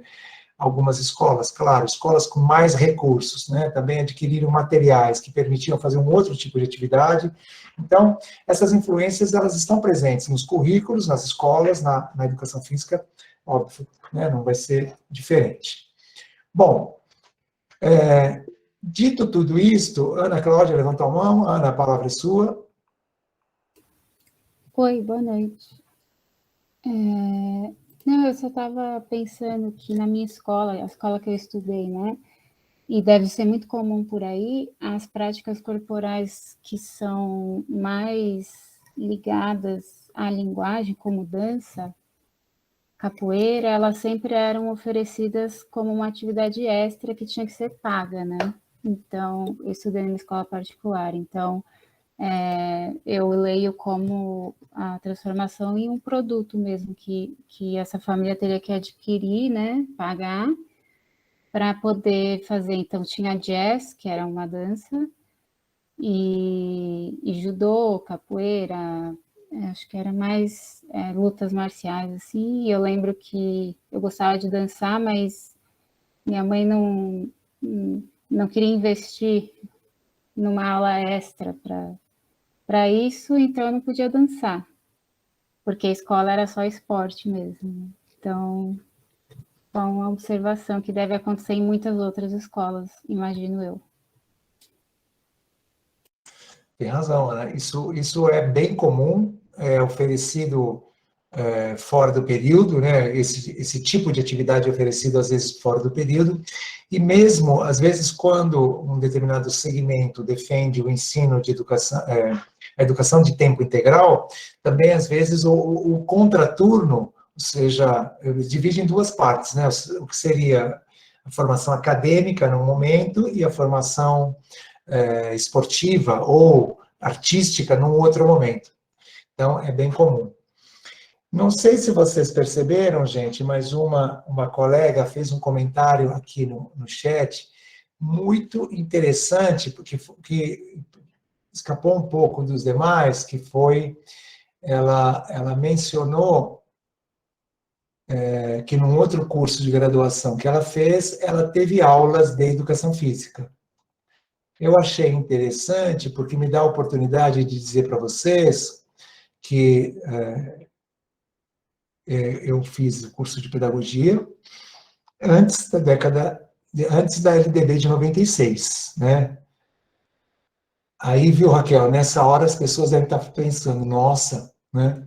[SPEAKER 1] algumas escolas, claro, escolas com mais recursos, né, também adquiriram materiais que permitiam fazer um outro tipo de atividade. Então, essas influências, elas estão presentes nos currículos, nas escolas, na educação física, óbvio, né, não vai ser diferente. Bom, dito tudo isto, Ana Cláudia levantou a mão. Ana, a palavra é sua.
[SPEAKER 9] Oi, boa noite. Não, eu só estava pensando que na minha escola, a escola que eu estudei, né, e deve ser muito comum por aí, as práticas corporais que são mais ligadas à linguagem, como dança, capoeira, elas sempre eram oferecidas como uma atividade extra que tinha que ser paga, né? Então, eu estudei numa escola particular, então eu leio como a transformação em um produto mesmo, que essa família teria que adquirir, né, pagar, para poder fazer. Então, tinha jazz, que era uma dança, e judô, capoeira, acho que era mais lutas marciais, assim, e eu lembro que eu gostava de dançar, mas minha mãe não queria investir numa aula extra para isso, então eu não podia dançar, porque a escola era só esporte mesmo. Então, é uma observação que deve acontecer em muitas outras escolas, imagino eu.
[SPEAKER 1] Tem razão, Ana. Isso é bem comum, é oferecido fora do período, né? Esse tipo de atividade é oferecido, às vezes, fora do período, e mesmo, às vezes, quando um determinado segmento defende o ensino de educação, a educação de tempo integral, também, às vezes, o contraturno, ou seja, divide em duas partes, né? O que seria a formação acadêmica num momento e a formação esportiva ou artística num outro momento. Então, é bem comum. Não sei se vocês perceberam, gente, mas uma colega fez um comentário aqui no chat muito interessante, porque escapou um pouco dos demais, que foi, ela mencionou que num outro curso de graduação que ela fez, ela teve aulas de educação física. Eu achei interessante, porque me dá a oportunidade de dizer para vocês que eu fiz o curso de pedagogia antes da LDB de 96, né? Aí, viu, Raquel, nessa hora as pessoas devem estar pensando, nossa, né?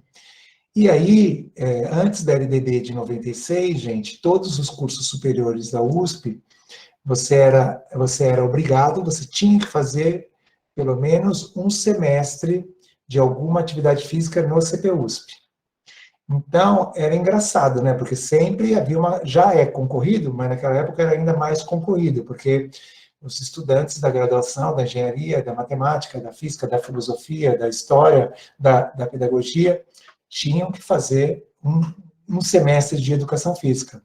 [SPEAKER 1] E aí, antes da LDB de 96, gente, todos os cursos superiores da USP, você era obrigado, você tinha que fazer pelo menos um semestre de alguma atividade física no CPUSP. Então, era engraçado, né? Porque sempre havia já é concorrido, mas naquela época era ainda mais concorrido, porque os estudantes da graduação, da engenharia, da matemática, da física, da filosofia, da história, da pedagogia, tinham que fazer um semestre de educação física.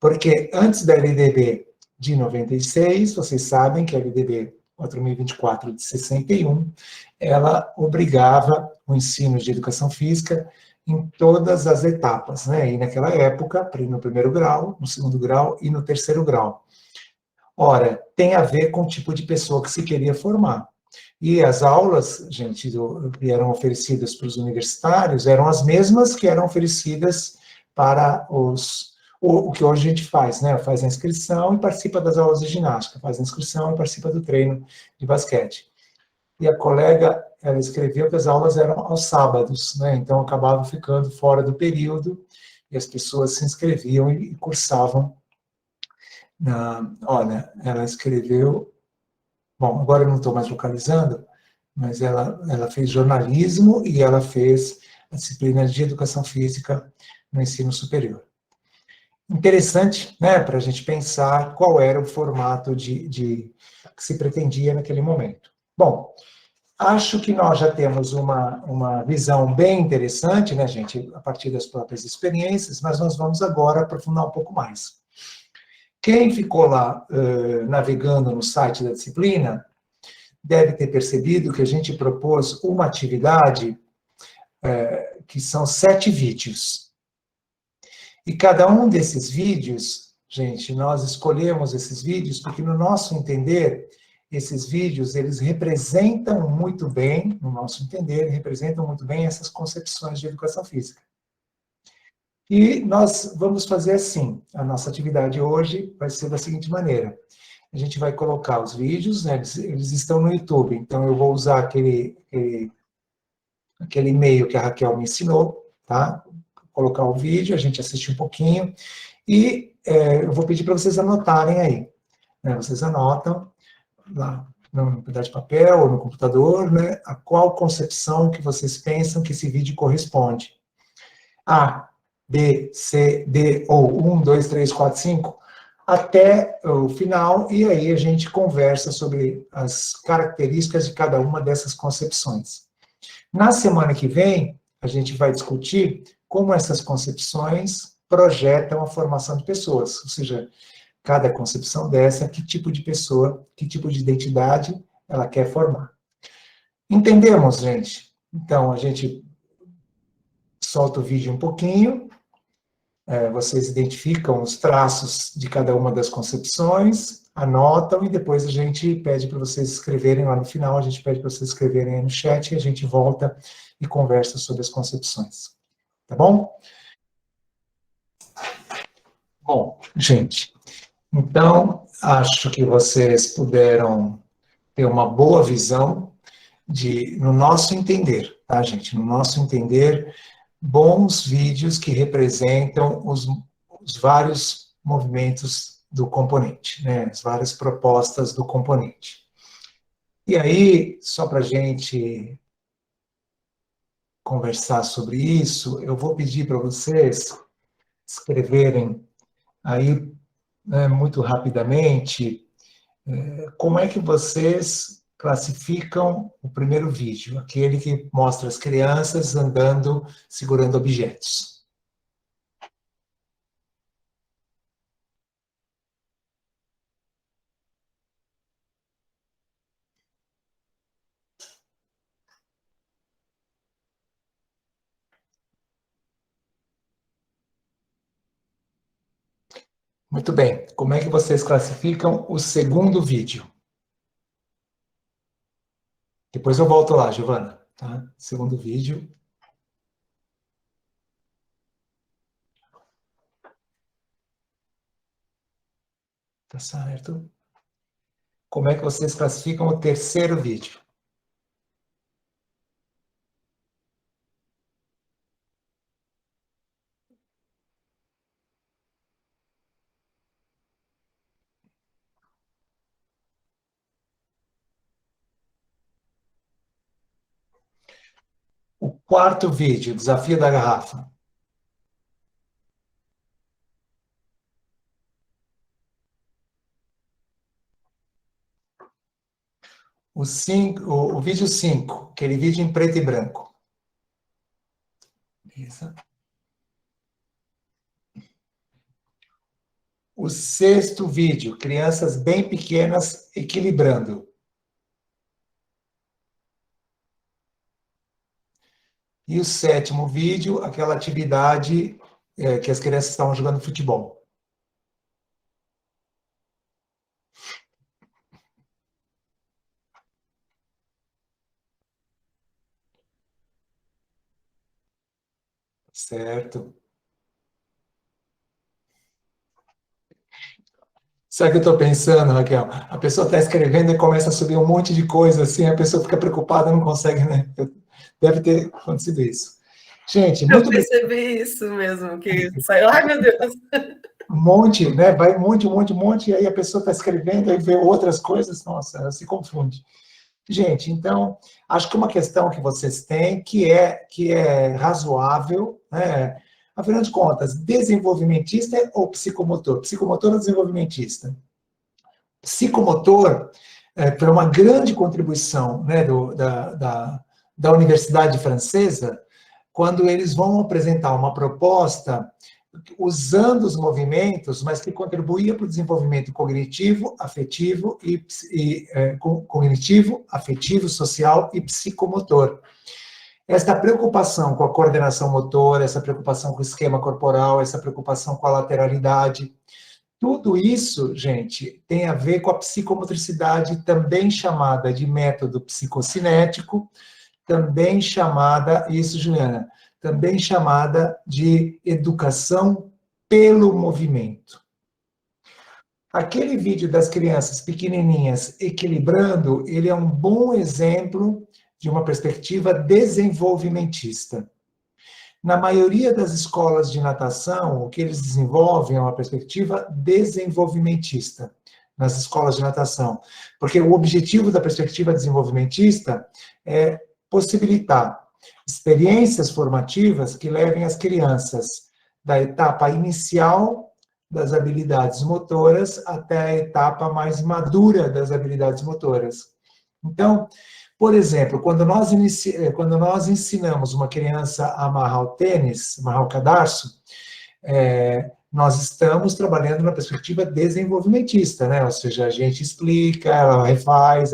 [SPEAKER 1] Porque antes da LDB de 96, vocês sabem que a LDB 4024 de 61, ela obrigava o ensino de educação física em todas as etapas, né? E naquela época, no primeiro grau, no segundo grau e no terceiro grau. Ora, tem a ver com o tipo de pessoa que se queria formar. E as aulas, gente, que eram oferecidas para os universitários eram as mesmas que eram oferecidas para o que hoje a gente faz, né? Faz a inscrição e participa das aulas de ginástica, faz a inscrição e participa do treino de basquete. E a colega, ela escreveu que as aulas eram aos sábados, né? Então acabava ficando fora do período e as pessoas se inscreviam e cursavam. Olha, ela escreveu. Bom, agora eu não estou mais localizando, mas ela fez jornalismo e ela fez a disciplina de educação física no ensino superior. Interessante, né, para a gente pensar qual era o formato que se pretendia naquele momento. Bom, acho que nós já temos uma visão bem interessante, né, gente, a partir das próprias experiências, mas nós vamos agora aprofundar um pouco mais. Quem ficou lá navegando no site da disciplina deve ter percebido que a gente propôs uma atividade que são 7 vídeos. E cada um desses vídeos, gente, nós escolhemos esses vídeos porque, no nosso entender, esses vídeos, eles representam muito bem, no nosso entender, representam muito bem essas concepções de educação física. E nós vamos fazer assim, a nossa atividade hoje vai ser da seguinte maneira. A gente vai colocar os vídeos, né, eles estão no YouTube, então eu vou usar aquele e-mail que a Raquel me ensinou, tá? Colocar o vídeo, a gente assiste um pouquinho, e eu vou pedir para vocês anotarem aí. Né? Vocês anotam lá no pedaço de papel ou no computador, né, a qual concepção que vocês pensam que esse vídeo corresponde. A, B, C, D, ou 1, 2, 3, 4, 5, até o final, e aí a gente conversa sobre as características de cada uma dessas concepções. Na semana que vem, a gente vai discutir como essas concepções projetam a formação de pessoas, ou seja, cada concepção dessa, que tipo de pessoa, que tipo de identidade ela quer formar. Entendemos, gente? Então, a gente solta o vídeo um pouquinho, vocês identificam os traços de cada uma das concepções, anotam e depois a gente pede para vocês escreverem lá no final, a gente pede para vocês escreverem aí no chat e a gente volta e conversa sobre as concepções. Tá bom? Bom, gente, então acho que vocês puderam ter uma boa visão no nosso entender, tá, gente? No nosso entender, bons vídeos que representam os vários movimentos do componente, né? As várias propostas do componente. E aí, só para a gente conversar sobre isso, eu vou pedir para vocês escreverem aí, né, muito rapidamente, como é que vocês classificam o primeiro vídeo, aquele que mostra as crianças andando, segurando objetos. Muito bem. Como é que vocês classificam o segundo vídeo? Depois eu volto lá, Giovana. Tá? Segundo vídeo. Tá certo. Como é que vocês classificam o terceiro vídeo? Quarto vídeo, desafio da garrafa. O vídeo 5, aquele vídeo em preto e branco. Beleza. O sexto vídeo, crianças bem pequenas equilibrando. E o sétimo vídeo, aquela atividade que as crianças estavam jogando futebol. Certo. Sabe o que eu estou pensando, Raquel? A pessoa está escrevendo e começa a subir um monte de coisa, assim, a pessoa fica preocupada, não consegue, né? Deve ter acontecido isso. Gente, muito
[SPEAKER 2] Eu percebi isso mesmo, que saiu, ai meu Deus.
[SPEAKER 1] um monte, né? Vai um monte, e aí a pessoa está escrevendo, aí vê outras coisas, nossa, ela se confunde. Gente, então, acho que uma questão que vocês têm, que é razoável, né? Afinal de contas, desenvolvimentista ou psicomotor? Psicomotor ou desenvolvimentista? Psicomotor foi uma grande contribuição, né, da Universidade Francesa, quando eles vão apresentar uma proposta usando os movimentos, mas que contribuía para o desenvolvimento cognitivo, afetivo, cognitivo, afetivo, social e psicomotor. Esta preocupação com a coordenação motora, essa preocupação com o esquema corporal, essa preocupação com a lateralidade, tudo isso, gente, tem a ver com a psicomotricidade, também chamada de método psicocinético, também chamada, isso, Juliana, também chamada de educação pelo movimento. Aquele vídeo das crianças pequenininhas equilibrando, ele é um bom exemplo de uma perspectiva desenvolvimentista. Na maioria das escolas de natação, o que eles desenvolvem é uma perspectiva desenvolvimentista, nas escolas de natação, porque o objetivo da perspectiva desenvolvimentista é possibilitar experiências formativas que levem as crianças da etapa inicial das habilidades motoras até a etapa mais madura das habilidades motoras. Então, por exemplo, quando nós ensinamos uma criança a amarrar o tênis, amarrar o cadarço, nós estamos trabalhando na perspectiva desenvolvimentista, né? Ou seja, a gente explica, ela refaz.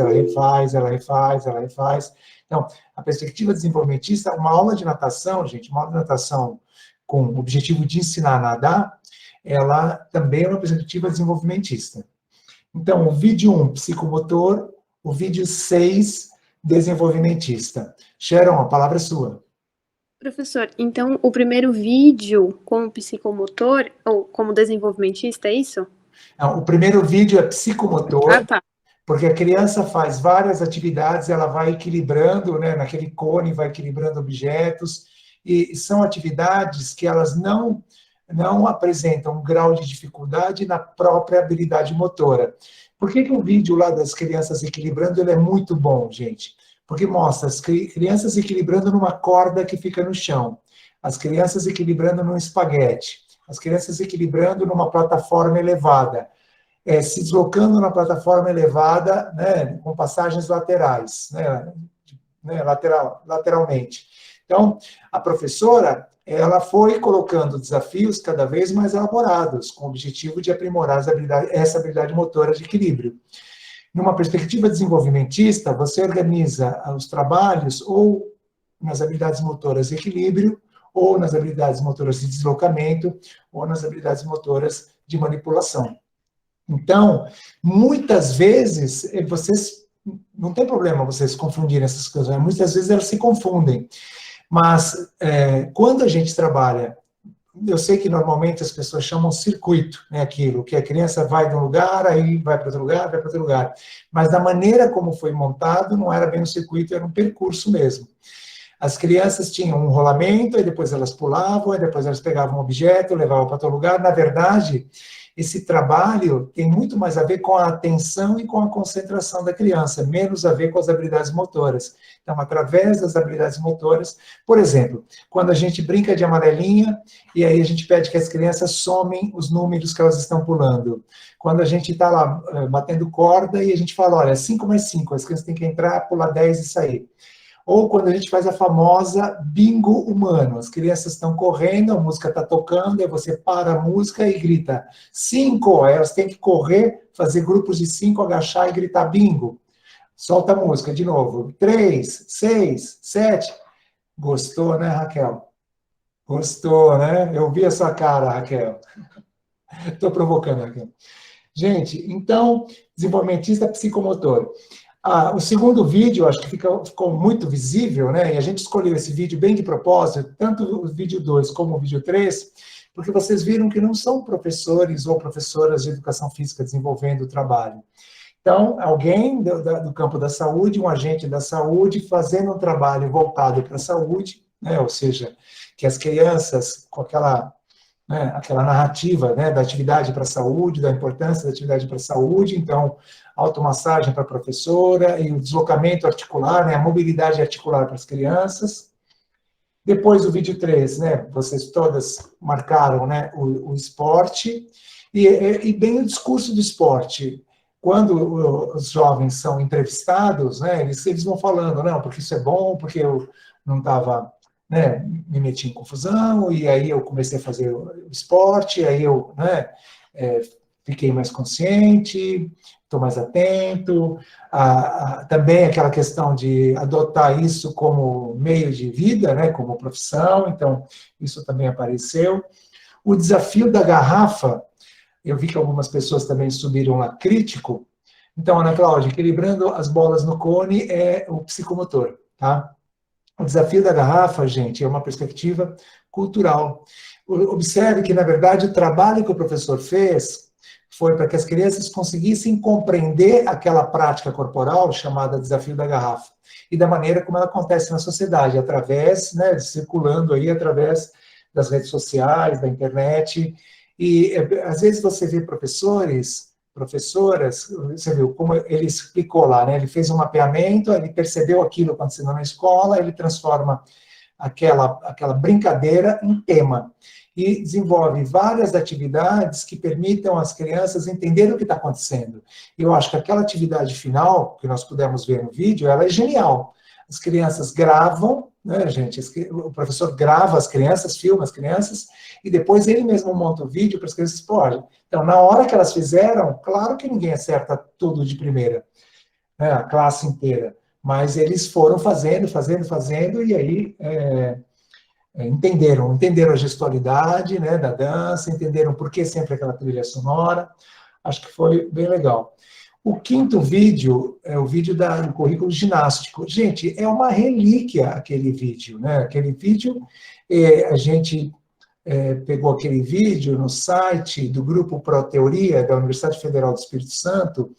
[SPEAKER 1] Então, a perspectiva desenvolvimentista, uma aula de natação, gente, uma aula de natação com o objetivo de ensinar a nadar, ela também é uma perspectiva desenvolvimentista. Então, o vídeo 1, psicomotor, o vídeo 6, desenvolvimentista. Sharon, a palavra é sua.
[SPEAKER 10] Professor, então o primeiro vídeo como psicomotor ou como desenvolvimentista, é isso?
[SPEAKER 1] Não, o primeiro vídeo é psicomotor,
[SPEAKER 10] Ah, tá.
[SPEAKER 1] porque a criança faz várias atividades, ela vai equilibrando, né, naquele cone, vai equilibrando objetos, e são atividades que elas não apresentam um grau de dificuldade na própria habilidade motora. Por que o vídeo lá das crianças equilibrando ele é muito bom, gente? Porque mostra as crianças equilibrando numa corda que fica no chão, as crianças equilibrando num espaguete, as crianças equilibrando numa plataforma elevada, se deslocando na plataforma elevada, né, com passagens laterais, lateralmente. Então, a professora, ela foi colocando desafios cada vez mais elaborados, com o objetivo de aprimorar essa habilidade motora de equilíbrio. Numa perspectiva desenvolvimentista, você organiza os trabalhos ou nas habilidades motoras de equilíbrio, ou nas habilidades motoras de deslocamento, ou nas habilidades motoras de manipulação. Então, muitas vezes, vocês, não tem problema vocês confundirem essas coisas, né? Muitas vezes elas se confundem. Mas, quando a gente trabalha, eu sei que normalmente as pessoas chamam circuito, né, aquilo, que a criança vai de um lugar, aí vai para outro lugar, vai para outro lugar. Mas da maneira como foi montado, não era bem um circuito, era um percurso mesmo. As crianças tinham um rolamento, aí depois elas pulavam, aí depois elas pegavam um objeto, levavam para outro lugar. Na verdade, esse trabalho tem muito mais a ver com a atenção e com a concentração da criança, menos a ver com as habilidades motoras. Então, através das habilidades motoras, por exemplo, quando a gente brinca de amarelinha, e aí a gente pede que as crianças somem os números que elas estão pulando. Quando a gente está lá batendo corda e a gente fala, olha, 5 mais 5, as crianças têm que entrar, pular 10 e sair. Ou quando a gente faz a famosa bingo humano, as crianças estão correndo, a música está tocando, aí você para a música e grita 5, aí elas têm que correr, fazer grupos de 5, agachar e gritar bingo. Solta a música de novo, 3, 6, 7. Gostou, né, Raquel? Gostou, né? Eu vi a sua cara, Raquel. Estou provocando, Raquel. Gente, então, desenvolvimentista psicomotor. O segundo vídeo, acho que ficou muito visível, né? E a gente escolheu esse vídeo bem de propósito, tanto o vídeo 2 como o vídeo 3, porque vocês viram que não são professores ou professoras de educação física desenvolvendo o trabalho. Então, alguém do campo da saúde, um agente da saúde, fazendo um trabalho voltado para a saúde, né? Ou seja, que as crianças, com aquela narrativa, né, da atividade para a saúde, da importância da atividade para a saúde, então, automassagem para a professora, e o deslocamento articular, né, a mobilidade articular para as crianças. Depois, o vídeo 3, né, vocês todas marcaram, né, o esporte, e bem o discurso do esporte. Quando os jovens são entrevistados, né, eles vão falando, não, porque isso é bom, porque eu não estava... né, me meti em confusão, e aí eu comecei a fazer o esporte, aí eu, né, fiquei mais consciente, estou mais atento, também aquela questão de adotar isso como meio de vida, né, como profissão, então isso também apareceu. O desafio da garrafa, eu vi que algumas pessoas também subiram lá crítico, então, Ana Cláudia, equilibrando as bolas no cone é o psicomotor, tá? O desafio da garrafa, gente, é uma perspectiva cultural. Observe que, na verdade, o trabalho que o professor fez foi para que as crianças conseguissem compreender aquela prática corporal chamada desafio da garrafa, e da maneira como ela acontece na sociedade, através, né, circulando aí através das redes sociais, da internet, e às vezes você vê professores... professoras, você viu como ele explicou lá, né? Ele fez um mapeamento, ele percebeu aquilo acontecendo na escola, ele transforma aquela brincadeira em tema e desenvolve várias atividades que permitam às crianças entenderem o que está acontecendo. E eu acho que aquela atividade final, que nós pudemos ver no vídeo, ela é genial. As crianças gravam, né, gente? O professor grava as crianças, filma as crianças, e depois ele mesmo monta o vídeo para as crianças explorarem. Então, na hora que elas fizeram, claro que ninguém acerta tudo de primeira, né, a classe inteira, mas eles foram fazendo, e aí entenderam a gestualidade, né, da dança, entenderam por que sempre aquela trilha sonora, acho que foi bem legal. O quinto vídeo é o vídeo do currículo ginástico. Gente, é uma relíquia aquele vídeo, né? Aquele vídeo, a gente pegou aquele vídeo no site do Grupo Proteoria, da Universidade Federal do Espírito Santo,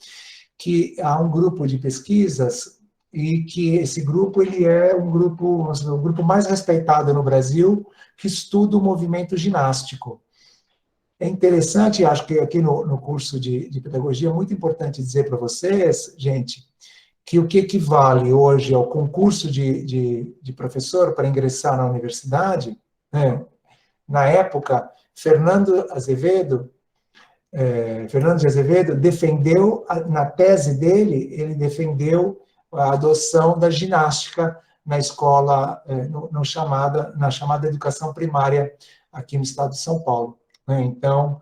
[SPEAKER 1] que há um grupo de pesquisas, e que esse grupo ele é o grupo mais respeitado no Brasil, que estuda o movimento ginástico. É interessante, acho que aqui no curso de pedagogia, é muito importante dizer para vocês, gente, que o que equivale hoje ao concurso de professor para ingressar na universidade, né, na época, Fernando de Azevedo defendeu, na tese dele, ele defendeu a adoção da ginástica na escola, na chamada educação primária aqui no estado de São Paulo. Então,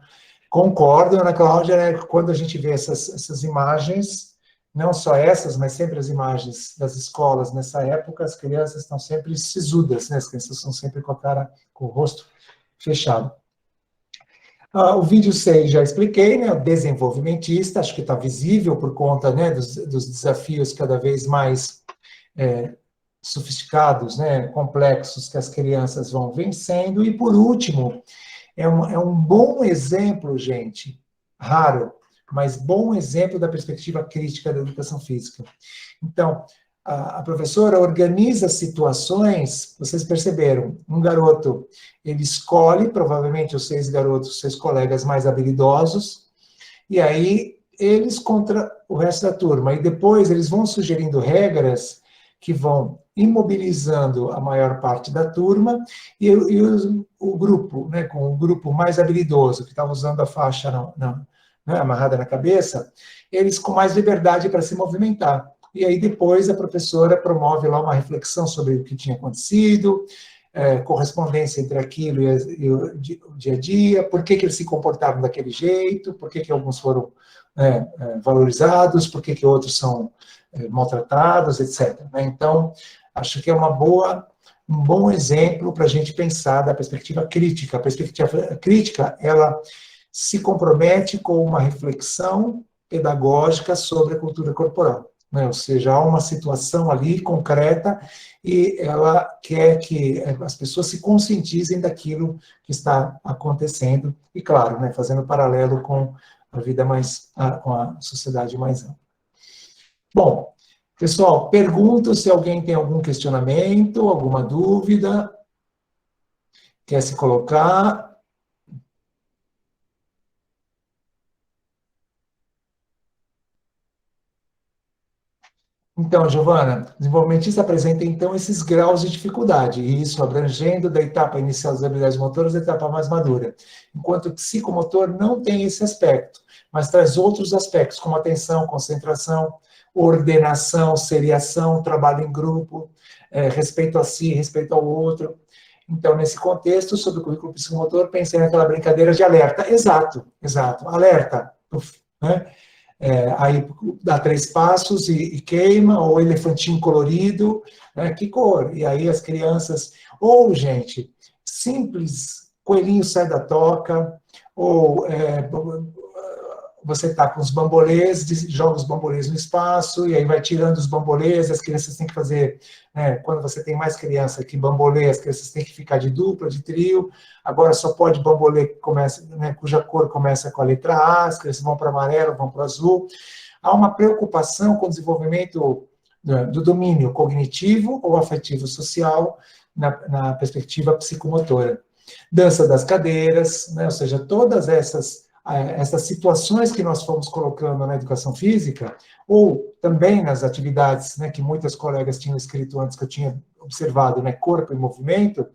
[SPEAKER 1] concordo, Ana Cláudia, né, quando a gente vê essas imagens, não só essas, mas sempre as imagens das escolas nessa época, as crianças estão sempre sisudas, né, as crianças estão sempre com o rosto fechado. O vídeo 6 já expliquei, né, o desenvolvimentista, acho que está visível por conta, né, dos desafios cada vez mais sofisticados, né, complexos que as crianças vão vencendo, e por último, é um bom exemplo, gente, raro, mas bom exemplo da perspectiva crítica da educação física. Então, a professora organiza situações, vocês perceberam, um garoto, ele escolhe, provavelmente os 6 garotos, 6 colegas mais habilidosos, e aí eles contra o resto da turma, e depois eles vão sugerindo regras que vão imobilizando a maior parte da turma, e o grupo, né, com o grupo mais habilidoso, que estava usando a faixa né, amarrada na cabeça, eles com mais liberdade para se movimentar. E aí depois a professora promove lá uma reflexão sobre o que tinha acontecido, correspondência entre aquilo e o dia a dia, por que eles se comportaram daquele jeito, por que alguns foram valorizados, por que outros são maltratados, etc. Então, acho que é um bom exemplo para a gente pensar da perspectiva crítica. A perspectiva crítica, ela se compromete com uma reflexão pedagógica sobre a cultura corporal. Ou seja, há uma situação ali concreta e ela quer que as pessoas se conscientizem daquilo que está acontecendo e, claro, né, fazendo paralelo com a vida com a sociedade mais ampla. Bom, pessoal, pergunto se alguém tem algum questionamento, alguma dúvida, quer se colocar. Então, Giovana, desenvolvimentista apresenta, então, esses graus de dificuldade, e isso abrangendo da etapa inicial das habilidades motoras à etapa mais madura. Enquanto o psicomotor não tem esse aspecto, mas traz outros aspectos, como atenção, concentração, ordenação, seriação, trabalho em grupo, respeito a si, respeito ao outro. Então, nesse contexto, sobre o currículo psicomotor, pensei naquela brincadeira de alerta. Exato, alerta, né? Aí dá 3 passos e queima, ou elefantinho colorido, né? Que cor? E aí as crianças, ou, gente, simples, coelhinho sai da toca, ou você está com os bambolês, joga os bambolês no espaço, e aí vai tirando os bambolês, as crianças têm que fazer, quando você tem mais criança que bambolê, as crianças têm que ficar de dupla, de trio, agora só pode bambolê que começa, cuja cor começa com a letra A, as crianças vão para o amarelo, vão para o azul. Há uma preocupação com o desenvolvimento do domínio cognitivo ou afetivo social na perspectiva psicomotora. Dança das cadeiras, ou seja, todas essas situações que nós fomos colocando na educação física, ou também nas atividades que muitas colegas tinham escrito antes, que eu tinha observado, corpo e movimento,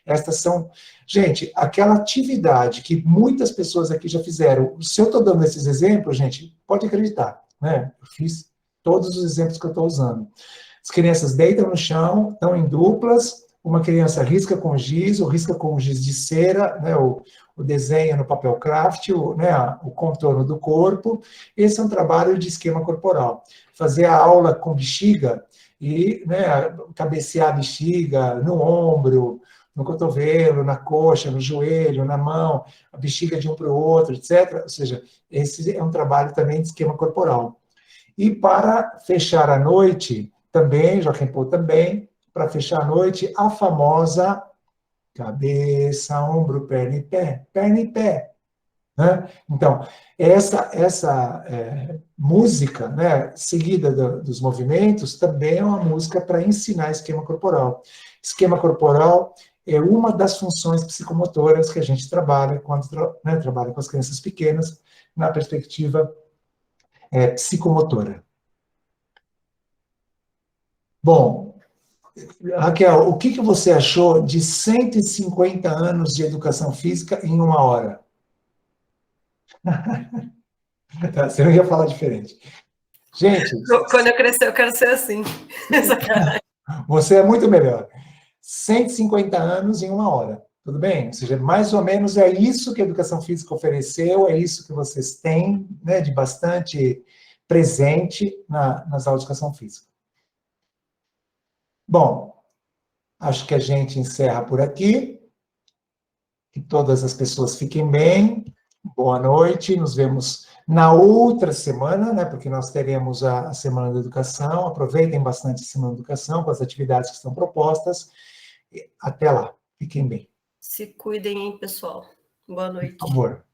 [SPEAKER 1] estas são, gente, aquela atividade que muitas pessoas aqui já fizeram. Se eu estou dando esses exemplos, gente, pode acreditar, eu fiz todos os exemplos que eu estou usando. As crianças deitam no chão, estão em duplas, uma criança risca com giz, ou risca com giz de cera, o desenho no papel craft, o contorno do corpo. Esse é um trabalho de esquema corporal. Fazer a aula com bexiga e cabecear a bexiga no ombro, no cotovelo, na coxa, no joelho, na mão, a bexiga de um para o outro, etc. Ou seja, esse é um trabalho também de esquema corporal. E para fechar a noite, também, Joaquim Pô também, para fechar a noite, a famosa cabeça, ombro, perna e pé, perna e pé. Então, essa música, seguida dos movimentos, também é uma música para ensinar esquema corporal. Esquema corporal é uma das funções psicomotoras que a gente trabalha quando trabalha com as crianças pequenas, na perspectiva psicomotora. Bom, Raquel, o que você achou de 150 anos de educação física em 1 hora? Você não ia falar diferente. Gente...
[SPEAKER 2] Quando eu crescer, eu quero ser assim.
[SPEAKER 1] Você é muito melhor. 150 anos em 1 hora, tudo bem? Ou seja, mais ou menos é isso que a educação física ofereceu, é isso que vocês têm, de bastante presente nas aulas de educação física. Bom, acho que a gente encerra por aqui. Que todas as pessoas fiquem bem. Boa noite. Nos vemos na outra semana, porque nós teremos a Semana da Educação. Aproveitem bastante a Semana da Educação com as atividades que estão propostas. Até lá. Fiquem bem.
[SPEAKER 2] Se cuidem, hein, pessoal. Boa noite.
[SPEAKER 1] Por favor.